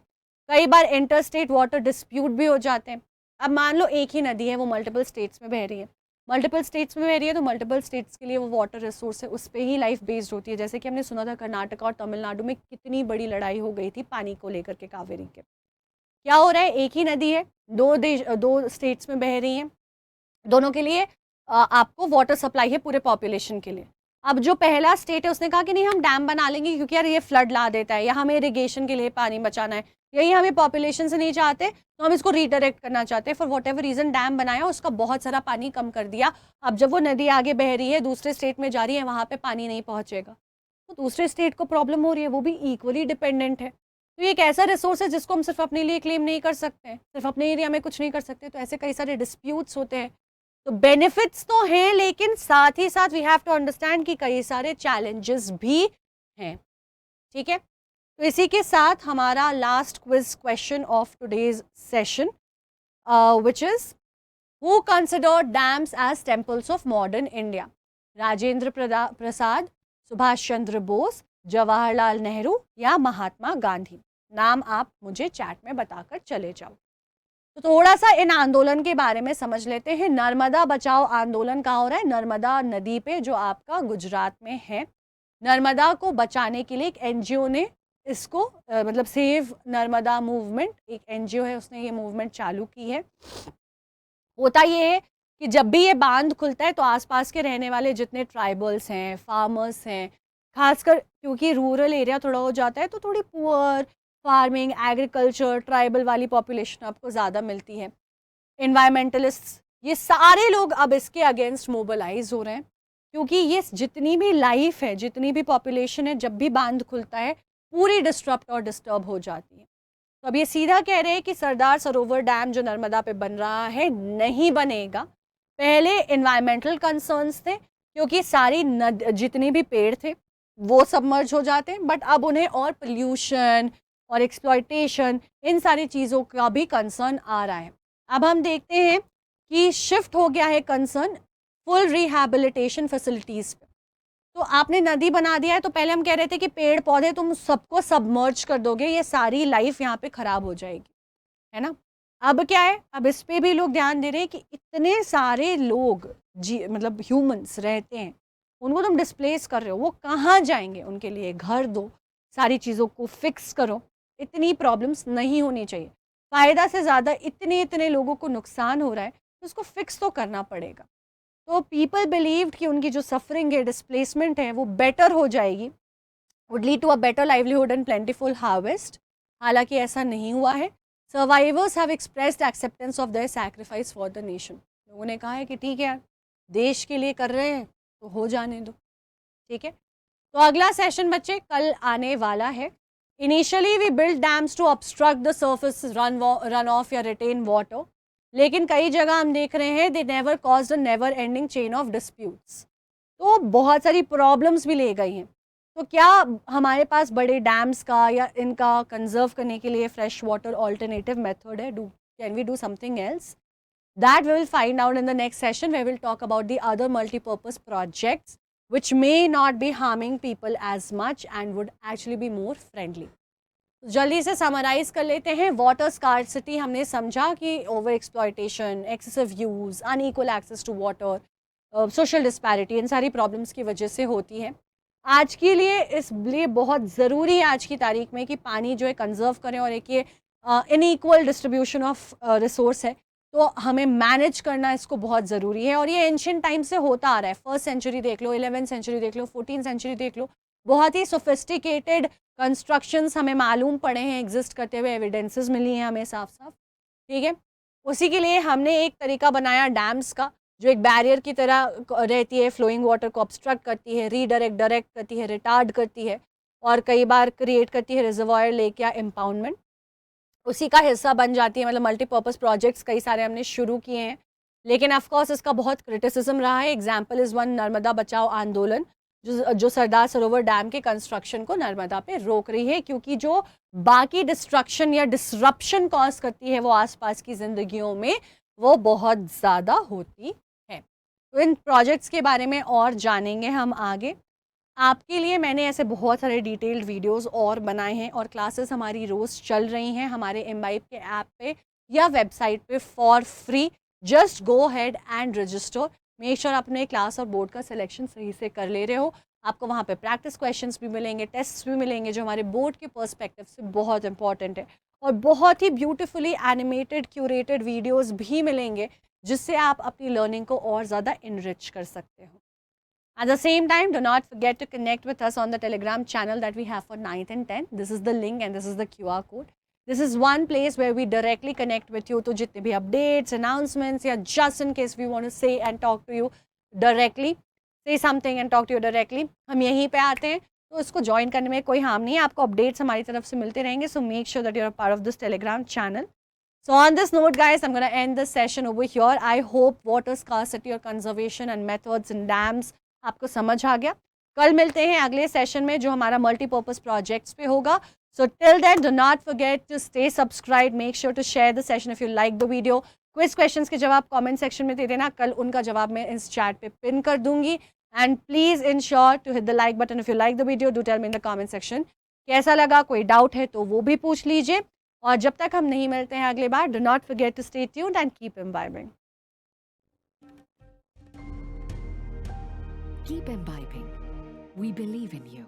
कई बार इंटर स्टेट वाटर डिस्प्यूट भी हो जाते हैं। अब मान लो एक ही नदी है, वो मल्टीपल स्टेट्स में बह रही है, मल्टीपल स्टेट्स में बह रही है, तो मल्टीपल स्टेट्स के लिए वो वाटर रिसोर्स है, उस पर ही लाइफ बेस्ड होती है। जैसे कि हमने सुना था कर्नाटक और तमिलनाडु में कितनी बड़ी लड़ाई हो गई थी पानी को लेकर के, कावेरी के। क्या हो रहा है, एक ही नदी है, दो स्टेट्स में बह रही हैं, दोनों के लिए आपको वाटर सप्लाई है पूरे पॉपुलेशन के लिए। अब जो पहला स्टेट है उसने कहा कि नहीं हम डैम बना लेंगे क्योंकि यार ये फ्लड ला देता है, या हमें इरिगेशन के लिए पानी बचाना है, यही हमें पॉपुलेशन से नहीं चाहते, तो हम इसको रीडायरेक्ट करना चाहते हैं। For what ever reason dam बनाया, उसका बहुत सारा पानी कम कर दिया। अब जब वो नदी आगे बह रही है, दूसरे स्टेट में जा रही है, वहाँ पे पानी नहीं पहुँचेगा, तो दूसरे स्टेट को प्रॉब्लम हो रही है, वो भी इक्वली डिपेंडेंट है। तो ये एक ऐसा रिसोर्स है जिसको हम सिर्फ अपने लिए क्लेम नहीं कर सकते, सिर्फ अपने एरिया में कुछ नहीं कर सकते। तो ऐसे कई सारे डिस्प्यूट्स होते हैं। तो बेनिफिट्स तो हैं, लेकिन साथ ही साथ वी हैव टू अंडरस्टैंड कि कई सारे चैलेंजेस भी हैं। ठीक है, तो इसी के साथ हमारा last quiz question of today's session, which is who consider dams as temples of modern India? Rajendra Prasad, Subhash Chandra Bose, Jawaharlal Nehru या महात्मा गांधी? नाम आप मुझे चैट में बताकर चले जाओ। तो थोड़ा सा इन आंदोलन के बारे में समझ लेते हैं। नर्मदा बचाओ आंदोलन कहाँ हो रहा है? नर्मदा नदी पे, जो आपका गुजरात में है। नर्मदा को बचाने के लिए एक एनजीओ ने इसको मतलब सेव नर्मदा मूवमेंट, एक एनजीओ है, उसने ये मूवमेंट चालू की है। होता ये है कि जब भी ये बांध खुलता है तो आसपास के रहने वाले जितने ट्राइबल्स हैं, फार्मर्स हैं, खासकर क्योंकि रूरल एरिया थोड़ा हो जाता है, तो थोड़ी पुअर फार्मिंग, एग्रीकल्चर, ट्राइबल वाली पॉपुलेशन आपको ज़्यादा मिलती है। एनवायरमेंटलिस्ट्स, ये सारे लोग अब इसके अगेंस्ट मोबिलाइज हो रहे हैं, क्योंकि ये जितनी भी लाइफ है, जितनी भी पॉपुलेशन है, जब भी बांध खुलता है पूरी डिस्टर्ब और डिस्टर्ब हो जाती है। तो अब ये सीधा कह रहे हैं कि सरदार सरोवर डैम जो नर्मदा पे बन रहा है नहीं बनेगा। पहले एनवायरमेंटल कंसर्न्स थे, क्योंकि सारी जितने भी पेड़ थे वो सबमर्ज हो जाते हैं, बट अब उन्हें और पोल्यूशन और एक्सप्लॉयटेशन, इन सारी चीज़ों का भी कंसर्न आ रहा है। अब हम देखते हैं कि शिफ्ट हो गया है कंसर्न फुल रिहैबिलिटेशन फैसिलिटीज़ पे। तो आपने नदी बना दिया है, तो पहले हम कह रहे थे कि पेड़ पौधे तुम सबको सबमर्ज कर दोगे, ये सारी लाइफ यहाँ पे ख़राब हो जाएगी, है ना। अब क्या है, अब इस पे भी लोग ध्यान दे रहे हैं कि इतने सारे लोग मतलब ह्यूमंस रहते हैं, उनको तुम डिस्प्लेस कर रहे हो, वो कहाँ जाएंगे? उनके लिए घर दो, सारी चीज़ों को फिक्स करो। इतनी प्रॉब्लम्स नहीं होनी चाहिए। फ़ायदा से ज़्यादा इतने लोगों को नुकसान हो रहा है, तो उसको फिक्स तो करना पड़ेगा। तो पीपल बिलीव्ड कि उनकी जो सफरिंग है, डिस्प्लेसमेंट है, वो बेटर हो जाएगी, would lead to a better livelihood and plentiful harvest. हालांकि ऐसा नहीं हुआ है। Survivors have expressed acceptance of their sacrifice for the nation. लोगों ने कहा है कि ठीक है यार, देश के लिए कर रहे हैं तो हो जाने दो, ठीक है। तो अगला सेशन बच्चे कल आने वाला है। Initially we build dams to obstruct the surface run off या रिटेन वाटर, लेकिन कई जगह हम देख रहे हैं they never caused a never ending chain of disputes. तो बहुत सारी प्रॉब्लम्स भी ले गई हैं। तो क्या हमारे पास बड़े डैम्स का या इनका कंजर्व करने के लिए फ्रेश वाटर ऑल्टरनेटिव मेथड है? Can we do something else? That we will find out in the next session, where we will talk about the other multi-purpose projects which may not be harming people as much and would actually be more friendly. जल्दी से summarise कर लेते हैं। Water scarcity हमने समझा कि over exploitation, excessive use, unequal access to water, social disparity, इन सारी प्रॉब्लम्स की वजह से होती है। आज के लिए इसलिए बहुत ज़रूरी है आज की तारीख में कि पानी जो है कंजर्व करें, और एक ये इनइक्वल डिस्ट्रीब्यूशन ऑफ रिसोर्स है, तो हमें मैनेज करना इसको बहुत ज़रूरी है। और ये एंशियंट टाइम से होता आ रहा है, 1st सेंचुरी देख लो, 11th सेंचुरी देख लो, 14th सेंचुरी देख लो, बहुत ही सोफिस्टिकेटेड कंस्ट्रक्शंस हमें मालूम पड़े हैं एग्जिस्ट करते हुए, एविडेंसेस मिली हैं हमें साफ साफ, ठीक है। उसी के लिए हमने एक तरीका बनाया डैम्स का, जो एक बैरियर की तरह रहती है, फ्लोइंग वाटर को ऑब्स्ट्रक्ट करती है, रीडायरेक्ट डायरेक्ट करती है, रिटार्ड करती है, और कई बार क्रिएट करती है रिजर्वायर लेक या इम्पाउंडमेंट, उसी का हिस्सा बन जाती है। मतलब मल्टीपर्पज़ प्रोजेक्ट्स कई सारे हमने शुरू किए हैं, लेकिन ऑफ कोर्स इसका बहुत क्रिटिसिज्म रहा है। एग्जांपल इज़ वन नर्मदा बचाओ आंदोलन, जो सरदार सरोवर डैम के कंस्ट्रक्शन को नर्मदा पे रोक रही है, क्योंकि जो बाकी डिस्ट्रक्शन या डिसरप्शन कॉज करती है वो आसपास की ज़िंदगियों में, वो बहुत ज़्यादा होती है। तो इन प्रोजेक्ट्स के बारे में और जानेंगे हम आगे। आपके लिए मैंने ऐसे बहुत सारे डिटेल्ड वीडियोस और बनाए हैं, और क्लासेस हमारी रोज़ चल रही हैं हमारे इम्बाइब के ऐप पे या वेबसाइट पे for free. Just go head and register, make sure अपने क्लास और बोर्ड का सिलेक्शन सही से कर ले रहे हो। आपको वहाँ पे प्रैक्टिस क्वेश्चंस भी मिलेंगे, टेस्ट्स भी मिलेंगे, जो हमारे बोर्ड के पर्सपेक्टिव से बहुत इंपॉर्टेंट है, और बहुत ही ब्यूटीफुली एनिमेटेड क्यूरेटेड वीडियोस भी मिलेंगे, जिससे आप अपनी लर्निंग को और ज़्यादा इनरिच कर सकते हो। At the same time, do not forget to connect with us on the Telegram channel that we have for 9th and 10th. This is the link and this is the QR code. This is one place where we directly connect with you to jitne bhi updates, announcements, या just in case we want to say and talk to you directly, say something and talk to you directly, हम यहीं पे आते हैं, तो इसको join करने में कोई हार्म नहीं है, आपको अपडेट्स हमारी तरफ से मिलते रहेंगे. So make sure that you're a part of this Telegram channel. So on this note, guys, I'm going to end this session over here. I hope water scarcity or conservation and methods in dams आपको समझ आ गया. कल मिलते हैं अगले session में, जो हमारा मल्टीपर्पज़ प्रोजेक्ट्स पे होगा. So till then, do not forget to stay subscribed. Make sure to share the session if you like the video. Quiz questions के जवाब कमेंट सेक्शन में दे देना, कल उनका जवाब मैं इस चैट पे पिन कर दूंगी. And please ensure to hit the like button if you like the video. Do tell me in the comment section कैसा लगा, कोई डाउट है तो वो भी पूछ लीजिए. और जब तक हम नहीं मिलते हैं अगली बार, do not forget to stay tuned and keep imbibing. Keep imbibing. We believe in you.